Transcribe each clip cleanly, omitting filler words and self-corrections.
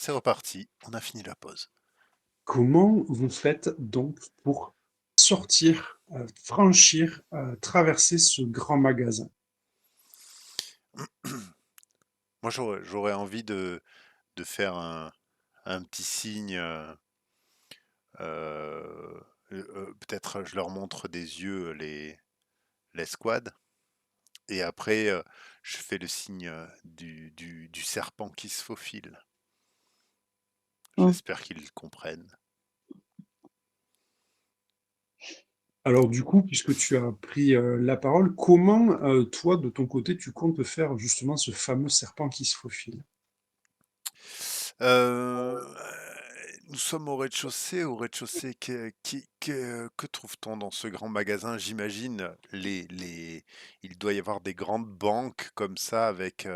C'est reparti, on a fini la pause. Comment vous faites donc pour sortir, franchir, traverser ce grand magasin? Moi, j'aurais envie de faire un petit signe, peut-être je leur montre des yeux l'escouade et après, je fais le signe, du serpent qui se faufile. Mmh. J'espère qu'ils comprennent. Alors du coup, puisque tu as pris, la parole, comment, toi, de ton côté, tu comptes faire justement ce fameux serpent qui se faufile? Heu, nous sommes au rez-de-chaussée. Au rez-de-chaussée, que trouve-t-on dans ce grand magasin? J'imagine il doit y avoir des grandes banques comme ça avec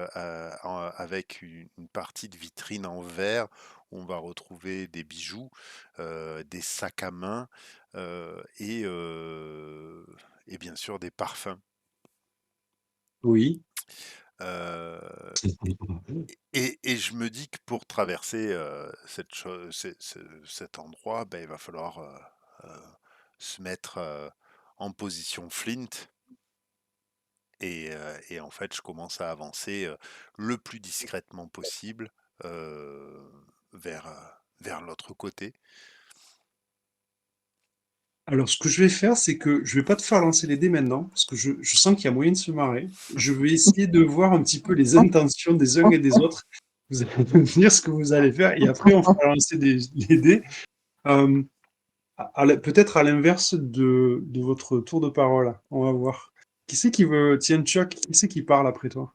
une partie de vitrine en verre où on va retrouver des bijoux, des sacs à main, et bien sûr des parfums. Oui. Heu et je me dis que pour traverser, cette cho ce ce cet endroit, il va falloir, heu, se mettre, en position flint et en fait, je commence à avancer, le plus discrètement possible, heu, vers l'autre côté. Alors ce que je vais faire, c'est que je vais pas te faire lancer les dés maintenant, parce que je sens qu'il y a moyen de se marrer. Je vais essayer de voir un petit peu les intentions des uns et des autres. Vous allez me dire ce que vous allez faire et après on fera lancer les dés. Hem peut-être à l'inverse de votre tour de parole. On va voir. Qui c'est qui veut tiens, Chuck, qui c'est qui parle après toi?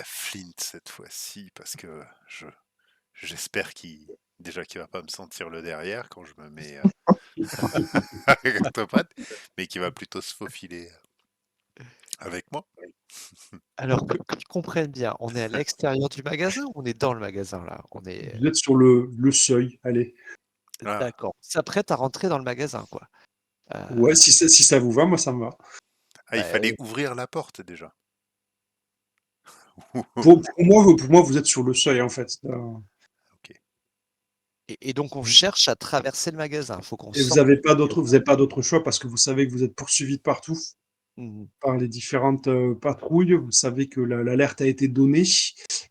Flint cette fois-ci parce que je j'espère qu'il va pas me sentir le derrière quand je me mets, avec Octopad, mais qu'il va plutôt se faufiler avec moi. Alors que je comprenne bien, on est à l'extérieur du magasin ou on est dans le magasin là? On est Vous êtes sur le seuil, allez. Ah, d'accord, on s'apprête à rentrer dans le magasin quoi. Heu, Ouais, si ça vous va, moi ça me va. il fallait oui. ouvrir la porte déjà. Pour moi, vous êtes sur le seuil en fait, OK. Et donc on cherche à traverser le magasin, faut qu'on et vous sorte avez du pas d'autre magasin. vous avez pas d'autre choix parce que vous savez que vous êtes poursuivis de partout Mmh. par les différentes, patrouilles. Vous savez que l'alerte a été donnée.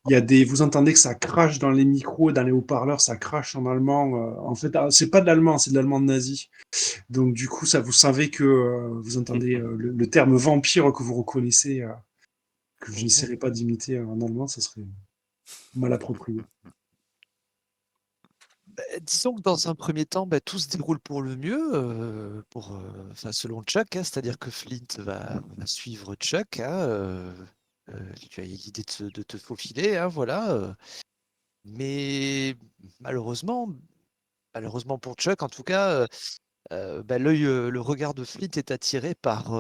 Vous entendez que ça crache dans les micros et dans les haut-parleurs, ça crache en allemand, en fait, c'est pas de l'allemand, c'est de l'allemand nazi. Donc du coup, ça vous savez que, vous entendez, le terme vampire que vous reconnaissez, que je Mmh. n'essaierai pas d'imiter en allemand, ça serait mal approprié. Disons que dans un premier temps, tout se déroule pour le mieux, enfin selon Chuck, hein, c'est-à-dire que Flint va suivre Chuck, hein, tu as l'idée de te faufiler, hein, voilà, mais malheureusement malheureusement pour Chuck en tout cas, le regard de Flint est attiré par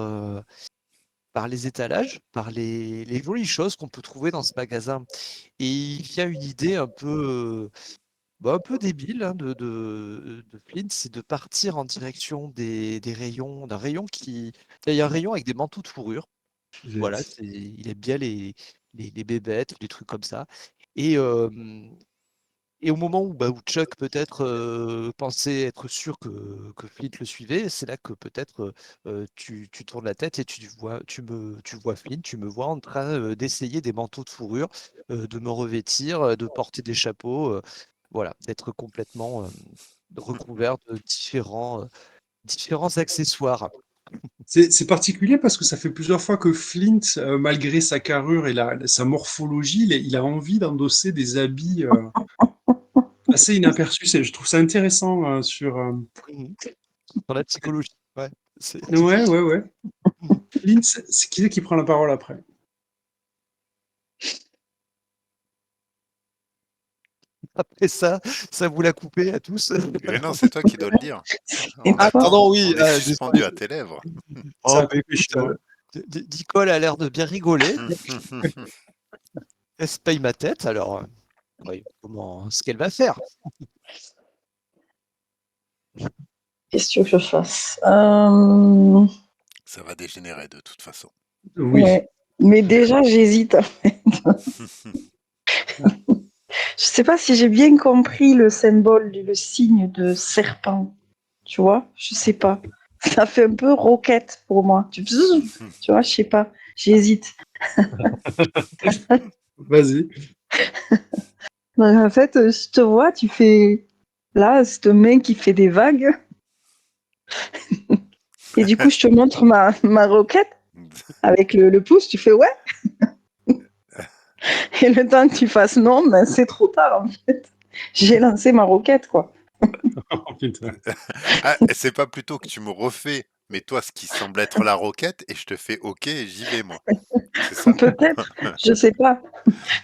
les étalages, par les jolies choses qu'on peut trouver dans ce magasin et il vient une idée un peu débile hein, de Flint, c'est de partir en direction des rayons, d'un rayon qui. Il y a un rayon avec des manteaux de fourrure. Voilà, il aime bien les bébêtes, les trucs comme ça. Et, euh, et au moment où Chuck peut-être pensait être sûr que Flint le suivait, c'est là que peut-être tu tournes la tête et tu vois Flint, tu me vois en train d'essayer des manteaux de fourrure, de me revêtir, de porter des chapeaux, voilà, d'être complètement recouvert de différents accessoires. C'est particulier parce que ça fait plusieurs fois que Flint, malgré sa carrure et sa morphologie, il a envie d'endosser des habits, assez inaperçus. Je trouve ça intéressant, Mhm. Dans la psychologie, ouais. c'est- ouais, ouais, ouais. Flint, c'est qui c'est qui prend la parole après? Après ça, ça vous l'a coupé à tous. Mais non, c'est toi qui dois le dire. Et On Ah, toi? attend, pardon, oui, on est désolé. suspendu à tes lèvres. Ça Oh, a coupé écoute, chez moi. Nicole a l'air de bien rigoler. Elle se paye ma tête, alors, oui, ce qu'elle va faire? Qu'est-ce que tu veux que je fasse? Ça va dégénérer de toute façon. Oui. Ouais. Mais déjà, j'hésite. sais pas si j'ai bien compris le symbole, le signe de serpent. Tu vois? Je sais pas. Ça fait un peu roquette pour moi. Tu vois, je sais pas. J'hésite. Vas-y. Donc, en fait, je te vois, tu fais là, cette main qui fait des vagues. Et du coup, je te montre ma roquette avec le pouce. Tu fais ouais. Et le temps que tu fasses non, ben, c'est trop tard en fait. J'ai lancé ma roquette, quoi. Oh, putain. Ah, c'est pas plutôt que tu me refais, mais toi, ce qui semble être la roquette, et je te fais OK et j'y vais, moi. C'est ça? Peut-être, je sais pas.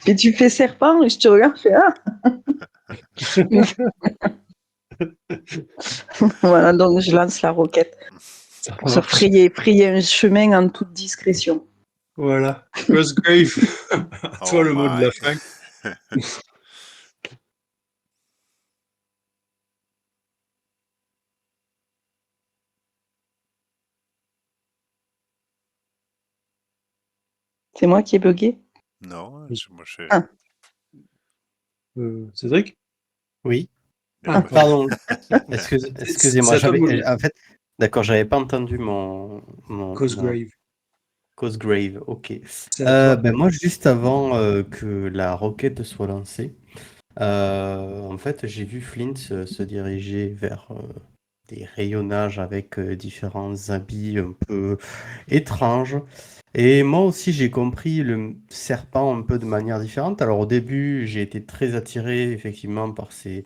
Et tu fais serpent et je te regarde, je fais ah. Voilà, donc je lance la roquette Ça pour se marche. frayer un chemin en toute discrétion. Voilà. Cosgrave, à toi Oh le mot de la my. fin. C'est moi qui ai bugué. Non, moi, Ah, Cédric? Oui. bien ah. Ah, joué. pardon. C'est Excusez-moi, à toi de me en fait, d'accord, j'avais pas entendu mon Cosgrave. Cosgrave. Ok. C'est à toi. Ben moi, juste avant que la roquette soit lancée, en fait, j'ai vu Flint se diriger vers des rayonnages avec différents habits un peu étranges. Et moi aussi, j'ai compris le serpent un peu de manière différente. Alors au début, j'ai été très attiré effectivement par ces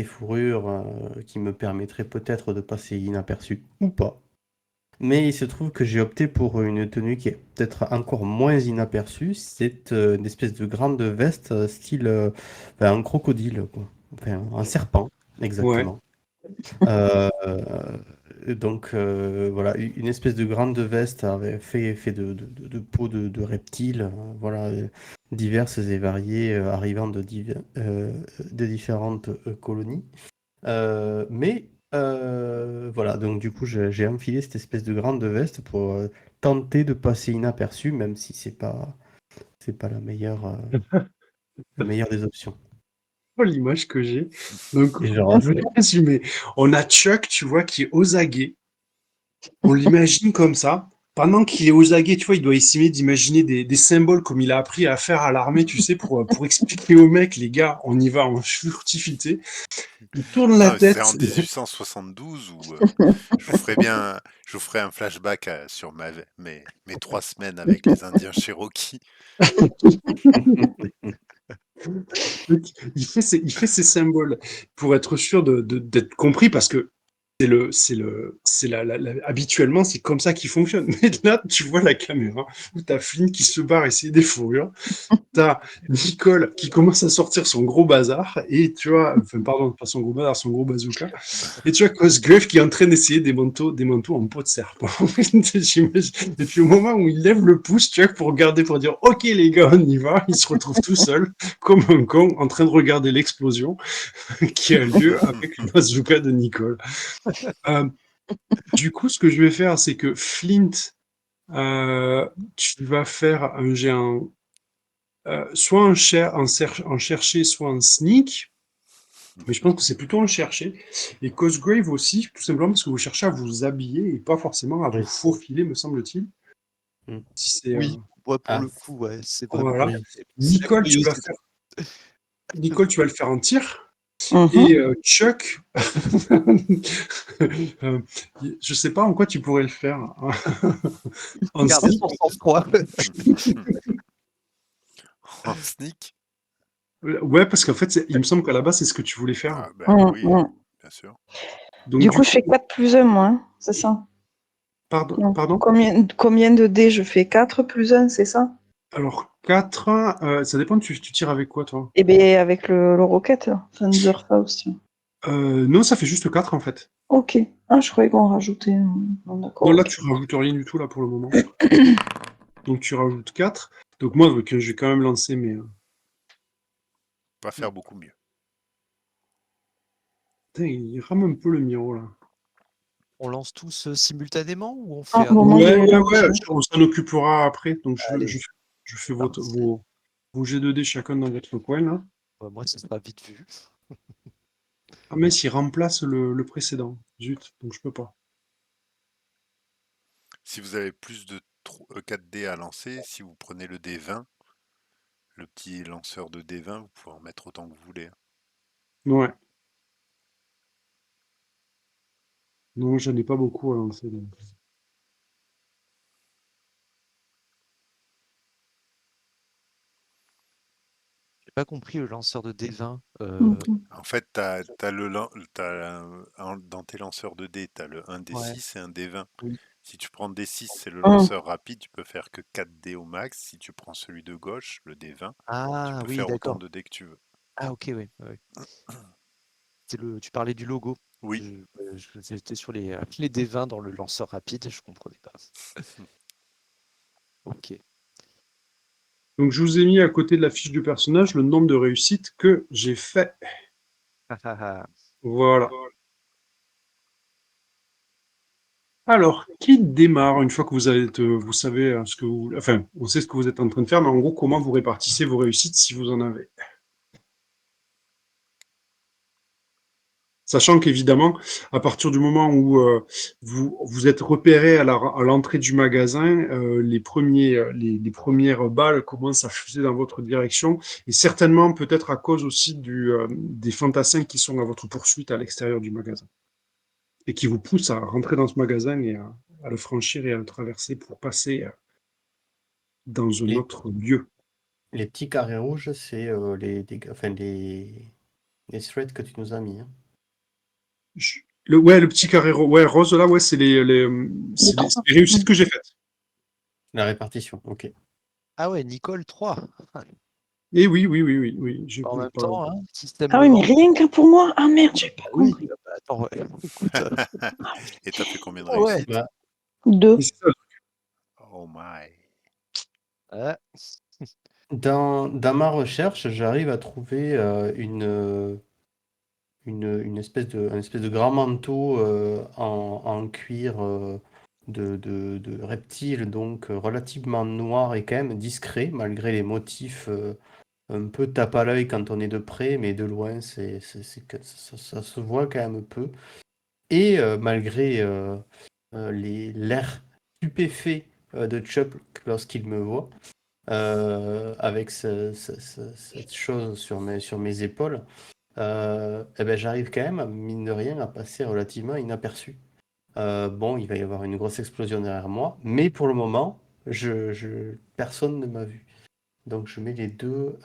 fourrures qui me permettraient peut-être de passer inaperçu ou pas. Mais il se trouve que j'ai opté pour une tenue qui est peut-être encore moins inaperçue. C'est une espèce de grande veste style un crocodile, quoi. Enfin, un serpent, Ouais. exactement. Euh, donc voilà, une espèce de grande veste fait de peau de reptiles, voilà, diverses et variées, arrivant de différentes colonies. Mais voilà, donc du coup, j'ai enfilé cette espèce de grande veste pour tenter de passer inaperçu, même si c'est pas la meilleure des options. Oh, l'image que j'ai. Donc, Et on genre, veut résumer. On a Chuck, tu vois, qui est aux aguets. On l'imagine comme ça. Pendant qu'il est aux aguets, tu vois, il doit essayer d'imaginer des symboles comme il a appris à faire à l'armée, tu sais, pour expliquer aux mecs, les gars, on y va en furtivité. Il tourne la Non, mais c'est en tête. 1872 où je vous ferai un flashback sur mes 3 semaines avec les Indiens Cherokee. Il fait ses symboles pour être sûr d'être compris parce que habituellement, c'est comme ça qu'il fonctionne. Mais là, tu vois la caméra où t'as Flynn qui se barre essayer des fourrures. T'as Nicole qui commence à sortir son gros bazar et tu vois, enfin, pardon, pas son gros bazar, son gros bazooka. Et tu vois Cosgrave qui est en train d'essayer des manteaux en peau de serpent. J'imagine. Et puis au moment où il lève le pouce, tu vois, pour regarder, pour dire OK les gars, on y va, il se retrouve tout seul, comme un con, en train de regarder l'explosion qui a lieu avec le bazooka de Nicole. Euh, du coup, ce que je vais faire, c'est que Flint, tu vas faire un géant, soit en chercher, soit en sneak. Mais je pense que c'est plutôt en chercher. Et Cosgrave aussi, tout simplement parce que vous cherchez à vous habiller et pas forcément à vous oui. faufiler, me semble-t-il. Mm. Si c'est, Oui, ouais, pour Ah, le coup, ouais, c'est vraiment voilà. oui. c'est la Nicole, curiosité. Nicole, tu vas le faire en tir. Mhm. Et Chuck, euh, je sais pas en quoi tu pourrais le faire. En Garder sneak. son sang-froid. En sneak? Ouais, parce qu'en fait, il me semble qu'à la base, c'est ce que tu voulais faire. Ah ben Mhm, oui, mhm. bien sûr. Donc, Du du coup, je coup, fais 4 plus 1, moi, hein, c'est ça? pardon, Non. pardon. Combien de dés je fais? 4 plus 1, c'est ça? Alors, 4, ça dépend, tu tires avec quoi, toi? Eh bien, avec le rocket, là. Thunderfaust. Non, ça fait juste 4 en fait. Ok. Ah, je croyais qu'on rajoutait. Bon, d'accord, Non, là, ok. tu rajoutes rien du tout, là, pour le moment. Donc, tu rajoutes 4. Donc, moi, je vais quand même lancer mes. Pas faire beaucoup mieux. Putain, il rame un peu le Miro, là. On lance tous simultanément ou on Ah, fait au un moment Ouais, du ouais, ouais, lancer. on s'en occupera après. Donc, Allez, je fais parti. vos G2D chacun dans votre coin, là. Moi, ce sera vite vu. Ah mais s'il remplace le précédent. Zut, donc je peux pas. Si vous avez plus de 4 dés à lancer, si vous prenez le dé 20, le petit lanceur de dé 20, vous pouvez en mettre autant que vous voulez. Ouais. Non, j'en ai pas beaucoup à lancer. Donc. J'ai pas compris le lanceur de D20. En fait, dans tes lanceurs de dés, tu as le 1 d Ouais. 6 et un d 20. Oui. Si tu prends d 6, c'est le Hum. lanceur rapide, tu peux faire que 4 dés au max. Si tu prends celui de gauche, le d 20, tu Ah peux oui, faire autant d'accord. de dés que tu veux. Ah ok, oui. Ouais. Tu parlais du logo. Oui. J'étais sur les D20 dans le lanceur rapide, je comprenais pas. Ok. Donc je vous ai mis à côté de la fiche du personnage le nombre de réussites que j'ai fait. Voilà. Alors, qui démarre une fois que vous savez ce que vous, enfin, on sait ce que vous êtes en train de faire, mais en gros, comment vous répartissez vos réussites si vous en avez. Sachant qu'évidemment, à partir du moment où vous êtes repéré à l'entrée du magasin, les premières balles commencent à fuser dans votre direction, et certainement peut-être à cause aussi des fantassins qui sont à votre poursuite à l'extérieur du magasin, et qui vous poussent à rentrer dans ce magasin et à le franchir et à le traverser pour passer dans un Les, autre lieu. les petits carrés rouges, c'est les threads que tu nous as mis. Hein. Ouais, le petit carré rose là, ouais, c'est c'est trois. les réussites que j'ai faites. La répartition, ok. Ah ouais, Nicole 3. Et oui, j'ai En même pas. temps, hein, système Ah oui, mais Levant. rien que pour moi. Ah merde, j'ai pas Ah oui, compris. bah, attends, ouais. Écoute, Et t'as fait combien de ouais. réussites? Bah, Deux. Mais c'est ça. Oh my. Ouais. dans ma recherche, j'arrive à trouver une un espèce de grand manteau en cuir de reptile, donc relativement noir et quand même discret, malgré les motifs un peu tape à l'œil quand on est de près, mais de loin, ça se voit quand même peu. Et malgré l'air stupéfait de Chuck lorsqu'il me voit, avec cette chose sur mes épaules, eh ben, j'arrive quand même, mine de rien, à passer relativement inaperçu. Bon, il va y avoir une grosse explosion derrière moi, mais pour le moment, personne ne m'a vu. Donc je mets les deux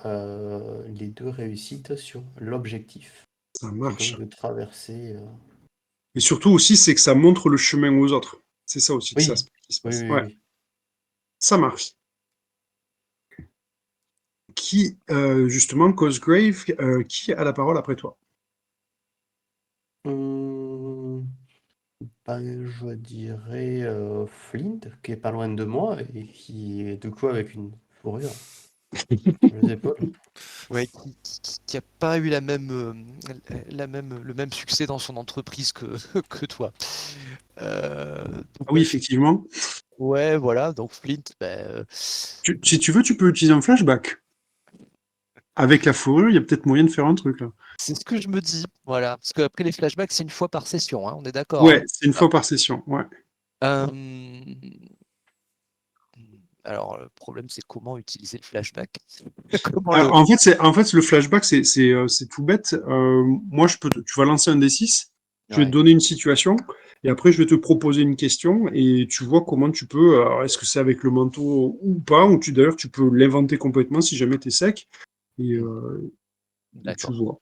réussites sur l'objectif, Ça qui est donc marche. de traverser. Et surtout aussi, c'est que ça montre le chemin aux autres. C'est ça aussi que ça Oui, qui se oui, passe. oui, Ouais, oui. ça marche. Qui, justement, Cosgrave, qui a la parole après toi? Hum, je dirais Flint, qui est pas loin de moi et qui est du coup avec une fourrure sur les épaules. Ouais, qui a pas eu le même succès dans son entreprise que, que toi. Donc, Ah oui, effectivement. ouais, voilà, donc Flint, Si tu veux, tu peux utiliser un flashback. Avec la fourrure, il y a peut-être moyen de faire un truc, là. c'est ce que je me dis, voilà. Parce qu'après les flashbacks, c'est une fois par session, hein, on est d'accord, Ouais, hein. c'est une fois par session. Ouais. Euh, Alors, le problème, c'est comment utiliser le flashback. Comment Alors, le... en fait, le flashback, c'est tout bête. Moi, tu vas lancer un D6, je vais te Ouais, donner une situation, et après, je vais te proposer une question, et tu vois comment tu peux. Alors, est-ce que c'est avec le manteau ou pas, ou d'ailleurs, tu peux l'inventer complètement si jamais tu es sec, et, et tu d'accord. vois.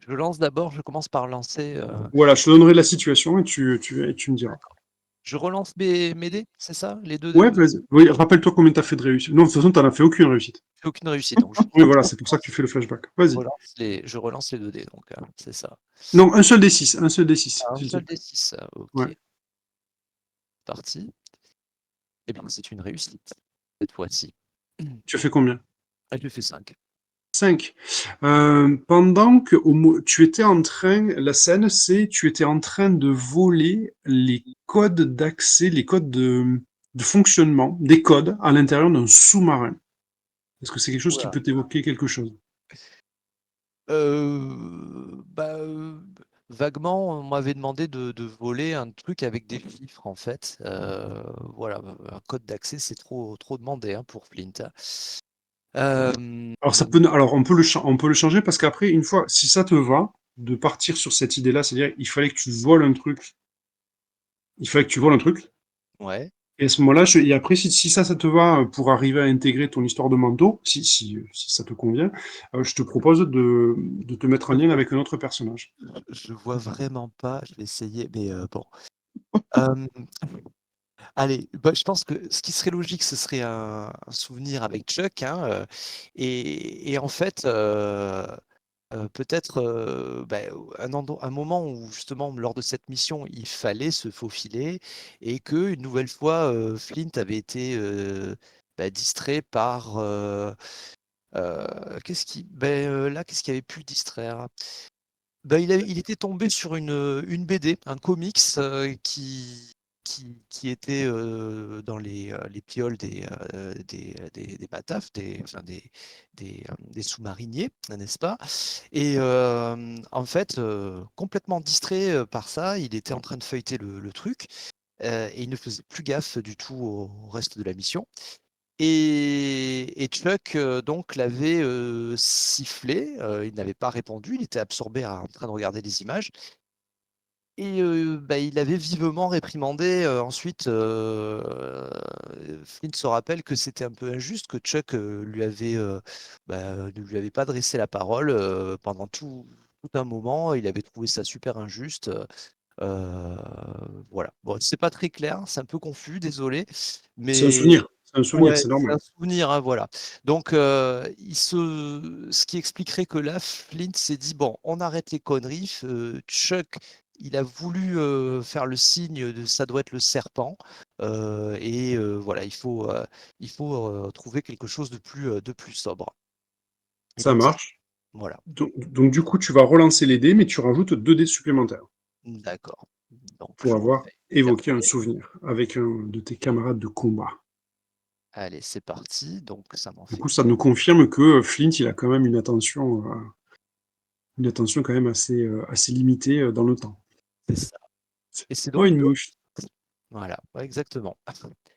Je lance d'abord, je commence par lancer. Voilà, je te donnerai la situation, et tu me diras. D'accord. Je relance mes dés, c'est ça? Les deux Ouais, dés? vas-y. Oui, rappelle-toi combien tu as fait de réussite. Non, de toute façon, tu n'en as fait aucune réussite. J'ai aucune réussite, donc Oui, voilà, c'est pour ça que tu fais le flashback. Vas-y. je relance les deux dés, donc c'est ça. Non, un seul D6, un seul D6, Un s'il te seul plaît. des 6, Ouais. ok. Parti. Eh bien, c'est une réussite, cette fois-ci. Tu as fait combien? Ah, je fais 5. 5. Pendant que tu étais en train, la scène, c'est tu étais en train de voler les codes d'accès, les codes de fonctionnement, des codes à l'intérieur d'un sous-marin. Est-ce que c'est quelque chose qui Oula. peut t'évoquer quelque chose? Bah, vaguement, on m'avait demandé de voler un truc avec des chiffres, en fait. Voilà, un code d'accès, c'est trop demandé hein, pour Flint. Hein. Alors, ça Euh, peut, alors on peut le changer parce qu'après, une fois, si ça te va, de partir sur cette idée-là, c'est-à-dire il fallait que tu voles un truc, il fallait que tu voles un truc, ouais. et à ce moment-là, et après, si ça te va pour arriver à intégrer ton histoire de manteau, si ça te convient, je te propose de te mettre en lien avec un autre personnage. Je vois vraiment pas, je vais essayer, mais bon. Euh, Allez, bah, je pense que ce qui serait logique, ce serait un souvenir avec Chuck, hein, et en fait, peut-être bah, un moment où justement, lors de cette mission, il fallait se faufiler et que une nouvelle fois, Flint avait été bah, distrait par qu'est-ce qui avait pu le distraire? Bah, il était tombé sur une BD, un comics qui était dans les pioles des Bataf, des sous-mariniers, n'est-ce pas? Et en fait, complètement distrait par ça, il était en train de feuilleter le truc et il ne faisait plus gaffe du tout au reste de la mission. Et Chuck donc l'avait sifflé, il n'avait pas répondu, il était absorbé en train de regarder les images. Et bah, il avait vivement réprimandé ensuite. Flint se rappelle que c'était un peu injuste, que Chuck ne lui avait pas dressé la parole pendant tout un moment. Il avait trouvé ça super injuste. Euh, voilà. Bon, c'est pas très clair, c'est un peu confus, désolé. Mais C'est un souvenir, ouais, c'est c'est normal. un souvenir, hein, voilà. Donc, ce qui expliquerait que là, Flint s'est dit, bon, on arrête les conneries. Chuck, il a voulu faire le signe de ça doit être le serpent. Et voilà, il faut trouver quelque chose de plus sobre. Et Ça donc, marche. voilà, Donc, du coup, tu vas relancer les dés, mais tu rajoutes 2 dés supplémentaires d'accord. Donc, pour je avoir refais faire évoqué un couler. souvenir avec un de tes camarades de combat. Allez, c'est parti. Donc, ça m'en Du fait coup, ça nous confirme que Flint, il a quand même une attention quand même assez limitée dans le temps. c'est ça. Et c'est Oh, donc une deux. mouche. Voilà, ouais, exactement.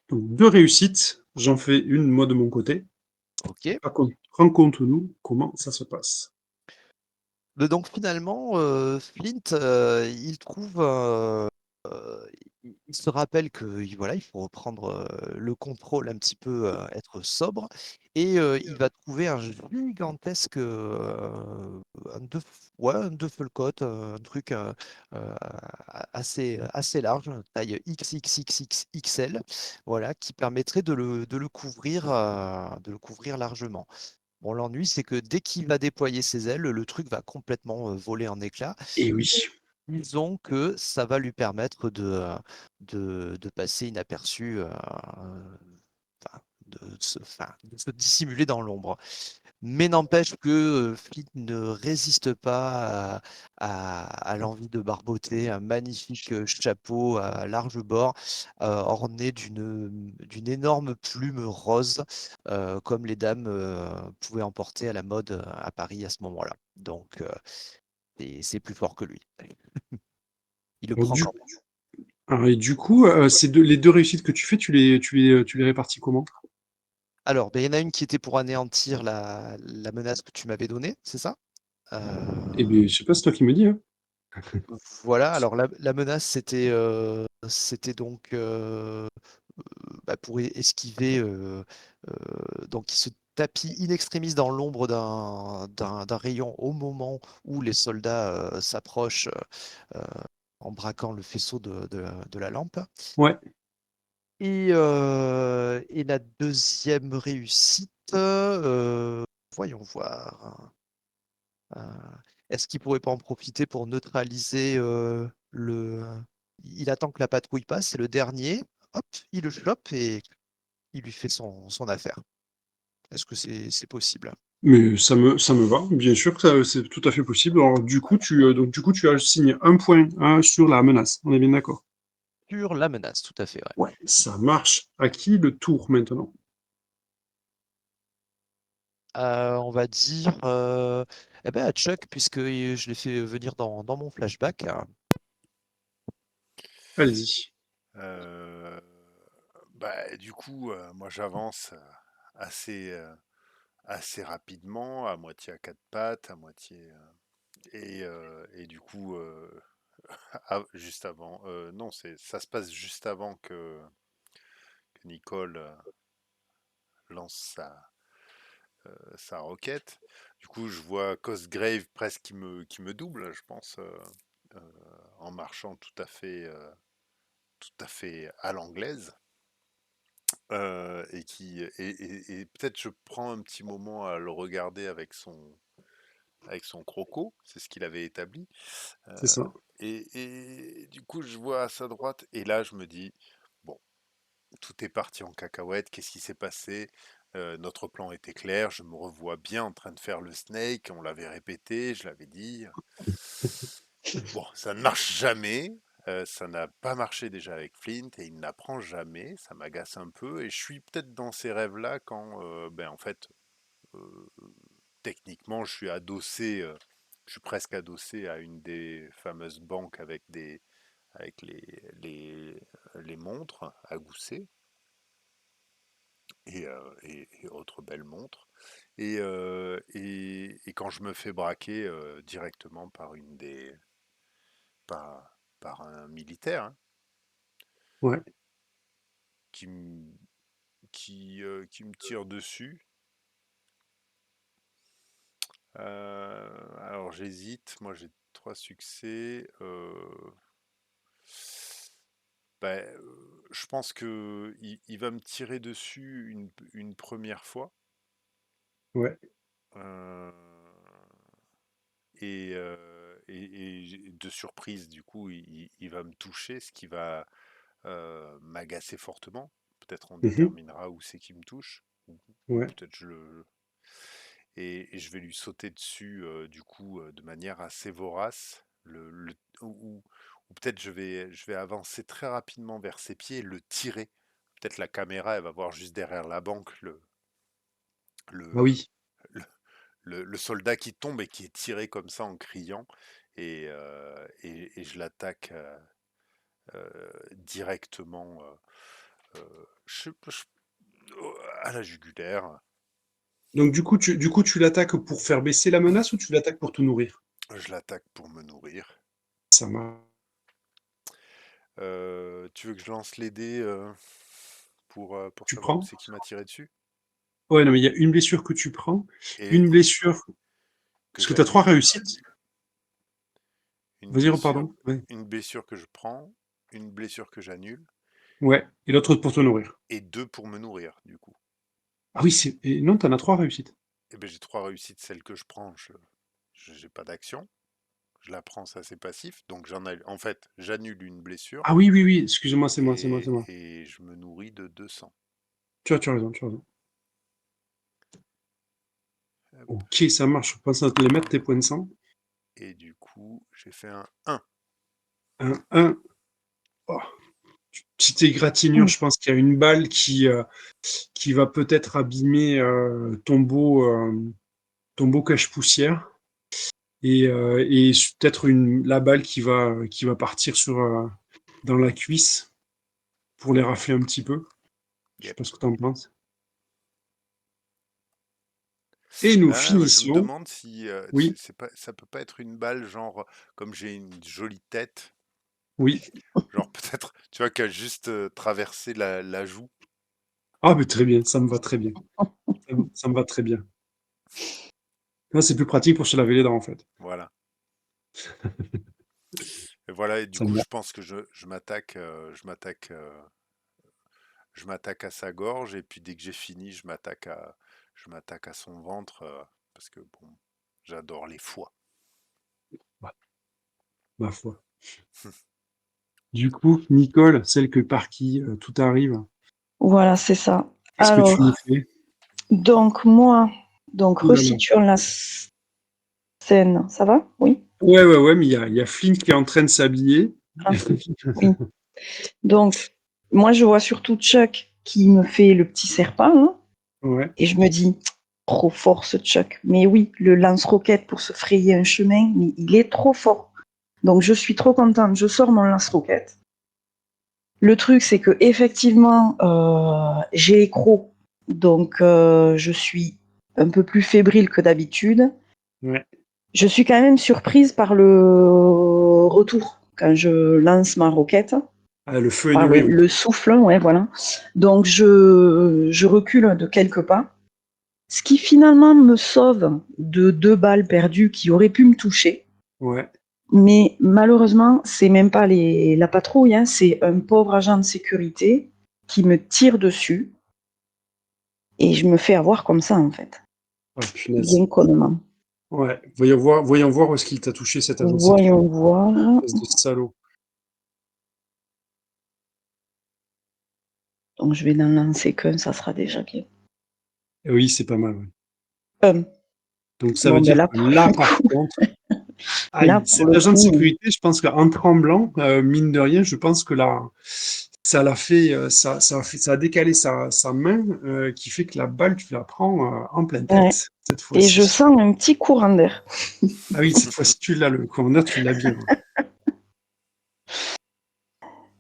Donc, 2 réussites. J'en fais une, moi, de mon côté. Ok. Raconte-nous comment ça se passe. Donc finalement, Flint, il trouve, il se rappelle que voilà, il faut reprendre le contrôle un petit peu, être sobre, et il va trouver un gigantesque, ouais, un Duffel-coat, un truc assez large, taille XXXXL, voilà, qui permettrait de le couvrir largement. Bon, l'ennui, c'est que dès qu'il va déployer ses ailes, le truc va complètement voler en éclats. Et oui. Disons que ça va lui permettre de passer inaperçu, enfin, de se dissimuler dans l'ombre. Mais n'empêche que Fleet ne résiste pas à l'envie de barboter un magnifique chapeau à large bord, orné d'une énorme plume rose, comme les dames pouvaient en porter à la mode à Paris à ce moment-là. Donc, c'est plus fort que lui. Il le Alors, prend du, quand même. et du coup, les 2 réussites que tu fais, tu les répartis comment? Alors, ben, il y en a une qui était pour anéantir la menace que tu m'avais donnée, c'est ça? Eh Euh, bien, je sais pas, c'est toi qui me dis, hein. Voilà, alors la menace, c'était donc bah, pour esquiver, donc il se tapit in extremis dans l'ombre d'un rayon au moment où les soldats s'approchent euh, en braquant le faisceau de la lampe. Ouais. Et la deuxième réussite, voyons voir. Euh, Est-ce qu'il pourrait pas en profiter pour neutraliser le... Il attend que la patrouille passe, c'est le dernier. Hop, il le chope et il lui fait son affaire. Est-ce que c'est possible? Mais ça me va. Bien sûr que c'est tout à fait possible. Alors, du coup, tu assignes un point hein, sur la menace. On est bien d'accord? Sur la menace, tout à fait, ouais. Ouais. Ça marche. À qui le tour maintenant? On va dire. Eh ben, à Chuck, puisque je l'ai fait venir dans mon flashback, hein. Allez-y. Euh, Bah, du coup, moi j'avance assez, assez rapidement, à moitié à quatre pattes, à moitié. Et du coup, juste avant. Non, ça se passe juste avant que Nicole lance sa roquette. Du coup, je vois Cosgrave presque qui me double, je pense, euh, en marchant tout à fait à l'anglaise. Et peut-être je prends un petit moment à le regarder avec son croco, c'est ce qu'il avait établi. C'est Euh, ça. et du coup, je vois à sa droite, et là, je me dis, bon, tout est parti en cacahuète, qu'est-ce qui s'est passé? Notre plan était clair, je me revois bien en train de faire le snake, on l'avait répété, je l'avais dit. Bon, ça ne marche jamais, ça n'a pas marché déjà avec Flint, et il n'apprend jamais, ça m'agace un peu, et je suis peut-être dans ces rêves-là quand, ben, en fait, euh, techniquement, je suis presque adossé à une des fameuses banques avec les montres à gousset et autres belles montres. Et quand je me fais braquer directement par un militaire, hein, Ouais. qui, m- qui me tire dessus. Alors j'hésite, moi j'ai trois succès. Je pense que il va me tirer dessus une première fois. Ouais. euh, et de surprise, du coup, il va me toucher, ce qui va m'agacer fortement. Peut-être on Mhm. déterminera où c'est qui me touche, ou Ouais. peut-être et je vais lui sauter dessus, du coup, de manière assez vorace. Ou peut-être je vais avancer très rapidement vers ses pieds et le tirer. Peut-être la caméra, elle va voir juste derrière la banque Ah le, oui. le, le soldat qui tombe et qui est tiré comme ça en criant. Et je l'attaque directement à la jugulaire. Donc du coup, tu l'attaques pour faire baisser la menace ou tu l'attaques pour te nourrir? Je l'attaque pour me nourrir. Ça marche. Tu veux que je lance les dés pour Tu savoir où prends? c'est qui m'a tiré dessus? Ouais, non, mais il y a une blessure que tu prends, une Et blessure, que parce que tu as 3 j'annule. réussites. Vas-y, pardon. Ouais. Une blessure que je prends, une blessure que j'annule, Ouais. Et l'autre pour te nourrir. et deux pour me nourrir, du coup. Ah oui, c'est. Et non, t'en as 3 réussites. Et ben j'ai trois réussites, celle que je prends, j'ai pas d'action. Je la prends, ça c'est passif. Donc en fait, j'annule une blessure Ah oui, oui, oui. Excuse-moi, c'est moi, c'est moi, c'est moi. et je me nourris de 200. Tu as raison, tu as raison. Hop. Ok, ça marche. Je pense à te les mettre tes points de sang. Et du coup, j'ai fait un 1. Un. Oh, petite égratignure, je pense qu'il y a une balle qui va peut-être abîmer ton beau cache-poussière. Et peut-être la balle qui va partir dans la cuisse pour les rafler un petit peu. Je sais Yep. pas ce que tu en penses. Et nous Ah, ouais, je me finissons. demande si Oui, ça peut pas être une balle, genre, comme j'ai une jolie tête, oui. genre peut-être, tu vois, qui a juste traversé la joue. Ah, mais très bien, ça me va très bien. Ça me va très bien. Là, c'est plus pratique pour se laver les dents, en fait. Voilà. Et voilà, et du Ça me coup, va. je pense que je m'attaque à sa gorge, et puis dès que j'ai fini, je m'attaque à son ventre, parce que bon, j'adore les foies. Ouais, ma foi. Du coup, Nicole, celle par qui tout arrive, Voilà, c'est ça. qu'est-ce que tu nous Alors, fais? donc moi, donc Ouh là là. resituons la scène. Ça va? Oui. Ouais, ouais, ouais, mais il y a Flint qui est en train de s'habiller. Ah, oui. Donc, moi, je vois surtout Chuck qui me fait le petit serpent, hein, Ouais. et je me dis, trop fort ce Chuck. Mais oui, le lance-roquette pour se frayer un chemin, mais il est trop fort. Donc je suis trop contente, je sors mon lance-roquette. Le truc, c'est que effectivement, j'ai les crocs, donc je suis un peu plus fébrile que d'habitude. Ouais. Je suis quand même surprise par le retour quand je lance ma roquette, Ah, le feu est par levé, oui. le souffle, ouais, voilà. Donc je recule de quelques pas, ce qui finalement me sauve de 2 balles perdues qui auraient pu me toucher. Ouais. Mais malheureusement, c'est même pas la patrouille, hein, c'est un pauvre agent de sécurité qui me tire dessus et je me fais avoir comme ça, en fait. Oh, punaise. Bien connement. Ouais. Voyons voir où est-ce qu'il t'a touché, cet agent de sécurité. Voyons voir. Espèce de salaud. Donc je vais n'en lancer qu'un, ça sera déjà bien. Et oui, c'est pas mal, ouais. Un. Donc ça veut Bon, ben dire là, que pour là, le par coup, contre, là, aïe, pour cet le agent de coup, sécurité, je pense qu'en tremblant, mine de rien, je pense que là, ça l'a fait, ça a décalé sa main, qui fait que la balle, tu la prends en pleine ouais. tête, cette Et je fois-ci. sens un petit courant d'air. Ah oui, cette fois-ci, tu l'as, le corner, tu l'as bien.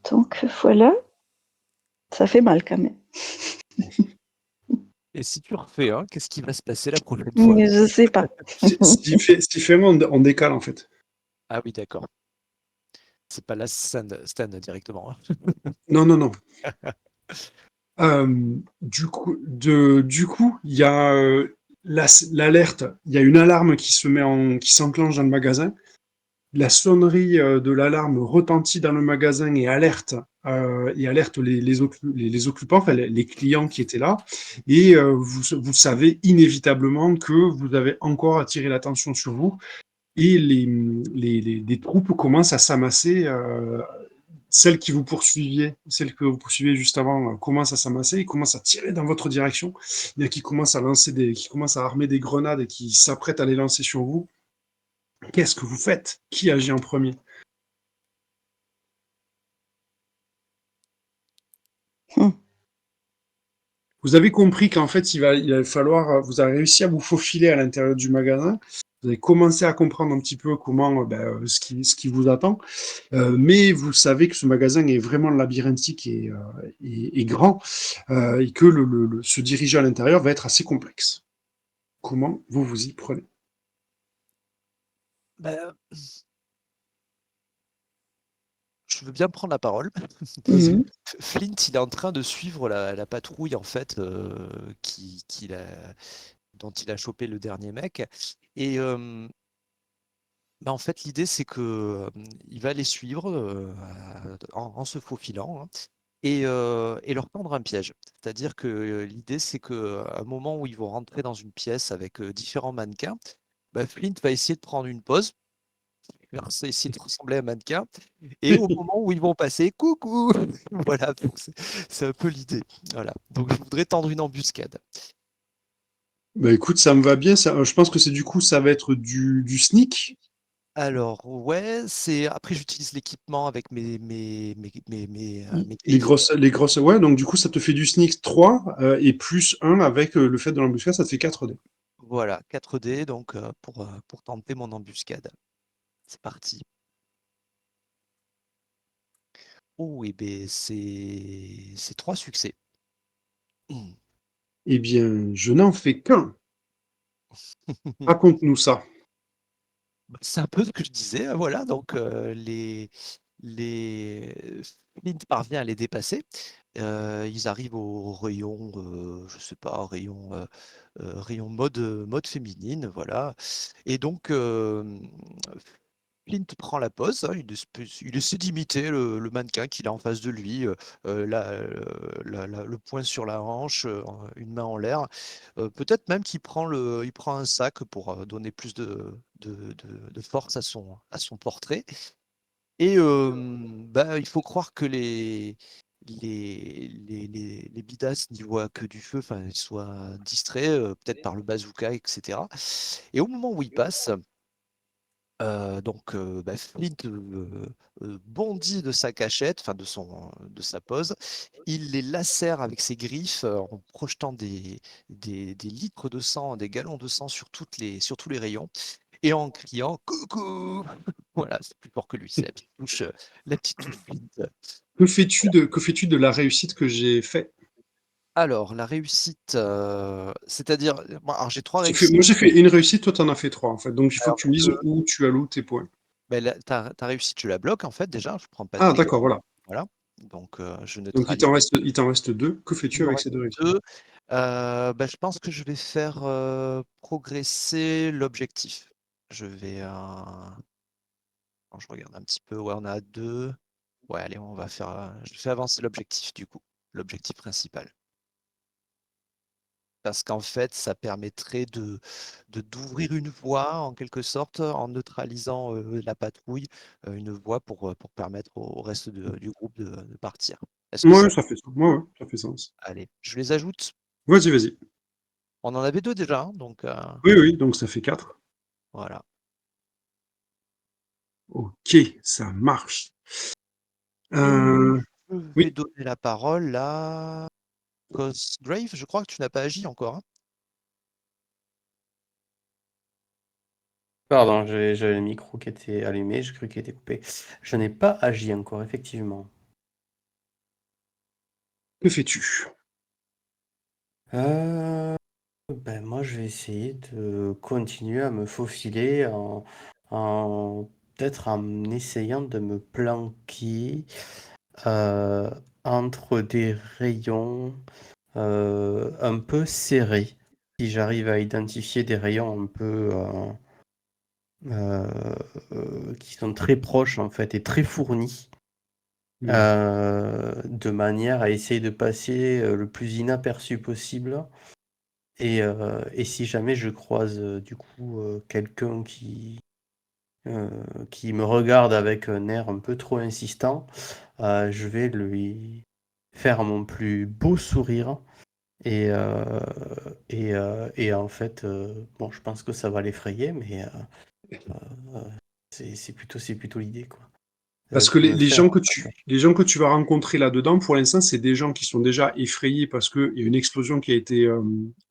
Donc voilà, ça fait mal quand même. Et si tu refais, hein, qu'est-ce qui va se passer la prochaine fois? Mais je sais pas. Ce qui fait, on décale, en fait. Ah oui, d'accord. C'est pas la Stan directement, hein. Non, non, non. Du coup, il y a l'alerte, il y a une alarme qui s'enclenche dans le magasin. La sonnerie de l'alarme retentit dans le magasin et alerte les occupants, enfin les clients qui étaient là. Et vous savez inévitablement que vous avez encore attiré l'attention sur vous et les troupes commencent à s'amasser. Celles que vous poursuiviez juste avant, commencent à s'amasser, ils commencent à tirer dans votre direction. Il y en a qui commencent à armer des grenades et qui s'apprêtent à les lancer sur vous. Qu'est-ce que vous faites? Qui agit en premier? Hum, Vous avez compris qu'en fait, il va falloir, vous avez réussi à vous faufiler à l'intérieur du magasin. Vous avez commencé à comprendre un petit peu comment, ce qui vous attend. Mais vous savez que ce magasin est vraiment labyrinthique et grand, et que se diriger à l'intérieur va être assez complexe. Comment vous vous y prenez? Bah, je veux bien prendre la parole. Vas-y. hum, Flint, il est en train de suivre la patrouille en fait dont il a chopé le dernier mec. Et bah, en fait, l'idée c'est que il va les suivre en se faufilant, hein, et leur tendre un piège. C'est-à-dire que l'idée c'est que à un moment où ils vont rentrer dans une pièce avec différents mannequins, bah, Flint va essayer de prendre une pause. Il va essayer de ressembler à un mannequin. Et au moment où ils vont passer, coucou! Voilà, donc c'est un peu l'idée. Voilà. Donc je voudrais tendre une embuscade. Bah écoute, ça me va bien. Je pense que ça va être du sneak. Alors, ouais, c'est. Après, j'utilise l'équipement avec mes Les griffes. grosses, ouais, donc du coup, ça te fait du sneak 3 et plus 1 avec le fait de l'embuscade, ça te fait 4 dés. Voilà, 4 dés donc pour tenter mon embuscade. C'est parti. Oh, et ben c'est 3 succès. Eh bien, je n'en fais qu'un. Raconte-nous ça. Bah, c'est un peu ce que je disais, hein, voilà. Donc les Flint parvient à les dépasser. Ils arrivent au rayon, je sais pas, rayon mode féminine, voilà. Et donc Flint prend la pose, hein, il essaie d'imiter le mannequin qu'il a en face de lui, le poing sur la hanche, une main en l'air. Peut-être même il prend un sac pour donner plus de force à son portrait. Et bah, il faut croire que les bidas n'y voient que du feu, enfin, ils soient distraits, peut-être par le bazooka, etc. Et au moment où il passe, Flint bondit de sa cachette, enfin de sa pose. Il les lacère avec ses griffes en projetant des litres de sang, des gallons de sang sur tous les rayons et en criant coucou. Voilà, c'est plus fort que lui, c'est la petite touche Flint. Que fais-tu de la réussite que j'ai fait? Alors, la réussite, c'est-à-dire, alors j'ai trois Moi, réussites. j'ai fait une réussite, toi, t'en as fait 3, en fait. Donc, il faut Alors, que tu me dises où tu alloues tes points. ta réussite, je la bloque en fait déjà, je prends pas de Ah, dégâts. d'accord, voilà. Voilà, donc je Donc, neutralise. il t'en reste 2. Que Il fais-tu me avec reste ces 2 réussites? deux. Je pense que je vais faire progresser l'objectif. Je vais. Je regarde un petit peu. Ouais, on a deux. Ouais, allez, on va faire. Je fais avancer l'objectif du coup. L'objectif principal. Parce qu'en fait, ça permettrait d'ouvrir une voie en quelque sorte en neutralisant la patrouille, une voie pour permettre au reste du groupe de partir. Est-ce que Ouais, ça. ça fait sens. Ouais, ouais, ça fait sens. Allez, je les ajoute. Vas-y, vas-y. On en avait deux déjà, hein, donc Oui, oui, donc ça fait 4. voilà. Ok, ça marche. Et Euh, je vais oui, donner la parole à Cosgrave. Je crois que tu n'as pas agi encore, hein. Pardon, j'avais le micro qui était allumé, je crois qu'il était coupé. Je n'ai pas agi encore, effectivement. que fais-tu? Moi, je vais essayer de continuer à me faufiler en peut-être en essayant de me planquer euh, entre des rayons un peu serrés. Si j'arrive à identifier des rayons un peu qui sont très proches en fait et très fournis, Hmm. de manière à essayer de passer le plus inaperçu possible. Et si jamais je croise du coup quelqu'un qui me regarde avec un air un peu trop insistant, je vais lui faire mon plus beau sourire. Et en fait, bon, je pense que ça va l'effrayer, mais c'est plutôt l'idée, quoi. Parce que De me faire un passage. les gens que tu vas rencontrer là-dedans, pour l'instant, c'est des gens qui sont déjà effrayés parce qu'il y a une explosion qui a été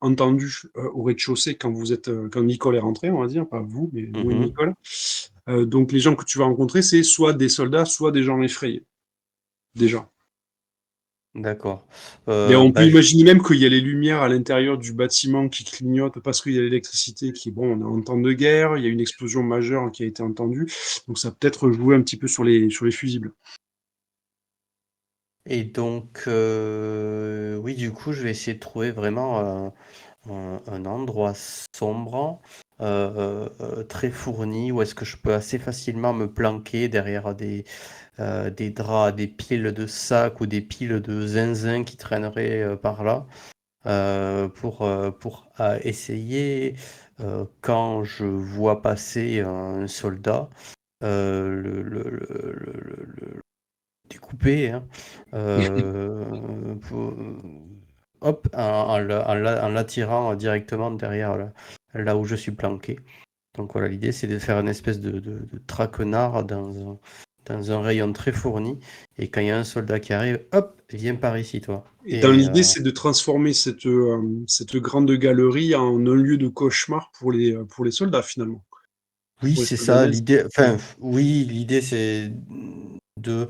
entendue au rez-de-chaussée quand quand Nicole est rentré, on va dire, pas vous, mais nous et Mhm. Nicole. Donc les gens que tu vas rencontrer, c'est soit des soldats, soit des gens effrayés, déjà. D'accord. Et on peut Bah, imaginer même qu'il y a les lumières à l'intérieur du bâtiment qui clignotent parce qu'il y a l'électricité qui, bon, on est en temps de guerre, il y a une explosion majeure qui a été entendue, donc ça peut-être joué un petit peu sur sur les fusibles. et donc, oui, du coup, je vais essayer de trouver vraiment un endroit sombre, très fourni, où est-ce que je peux assez facilement me planquer derrière des draps, des piles de sacs ou des piles de zinzin qui traîneraient par là, pour essayer, quand je vois passer un soldat, le découper, hein, hop, en l'attirant directement derrière là où je suis planqué. Donc voilà, l'idée c'est de faire une espèce de traquenard dans un rayon très fourni. Et quand il y a un soldat qui arrive, hop, viens par ici, toi. Et dans Et l'idée, c'est de transformer cette grande galerie en un lieu de cauchemar pour les soldats, finalement. oui, Pour les c'est soldats ça, nazis. l'idée. Enfin, oui, l'idée c'est de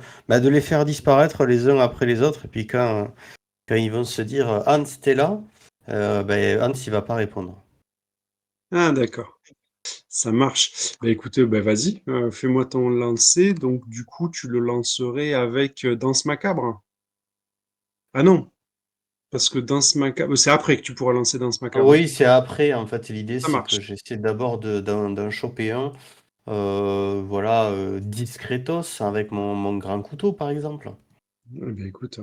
les faire disparaître les uns après les autres. Et puis quand ils vont se dire Hans, t'es là, Hans, il va pas répondre. Ah, d'accord. Ça marche. Bah, écoutez, bah, vas-y, fais-moi ton lancer. Donc, du coup, tu le lancerais avec Danse Macabre. Ah non, parce que Danse Macabre, c'est après que tu pourras lancer Danse Macabre. Oui, c'est après, en fait. L'idée, Ça c'est marche. que j'essaie d'abord d'en choper un, voilà, discretos, avec mon grand couteau, par exemple. Eh bien, écoute,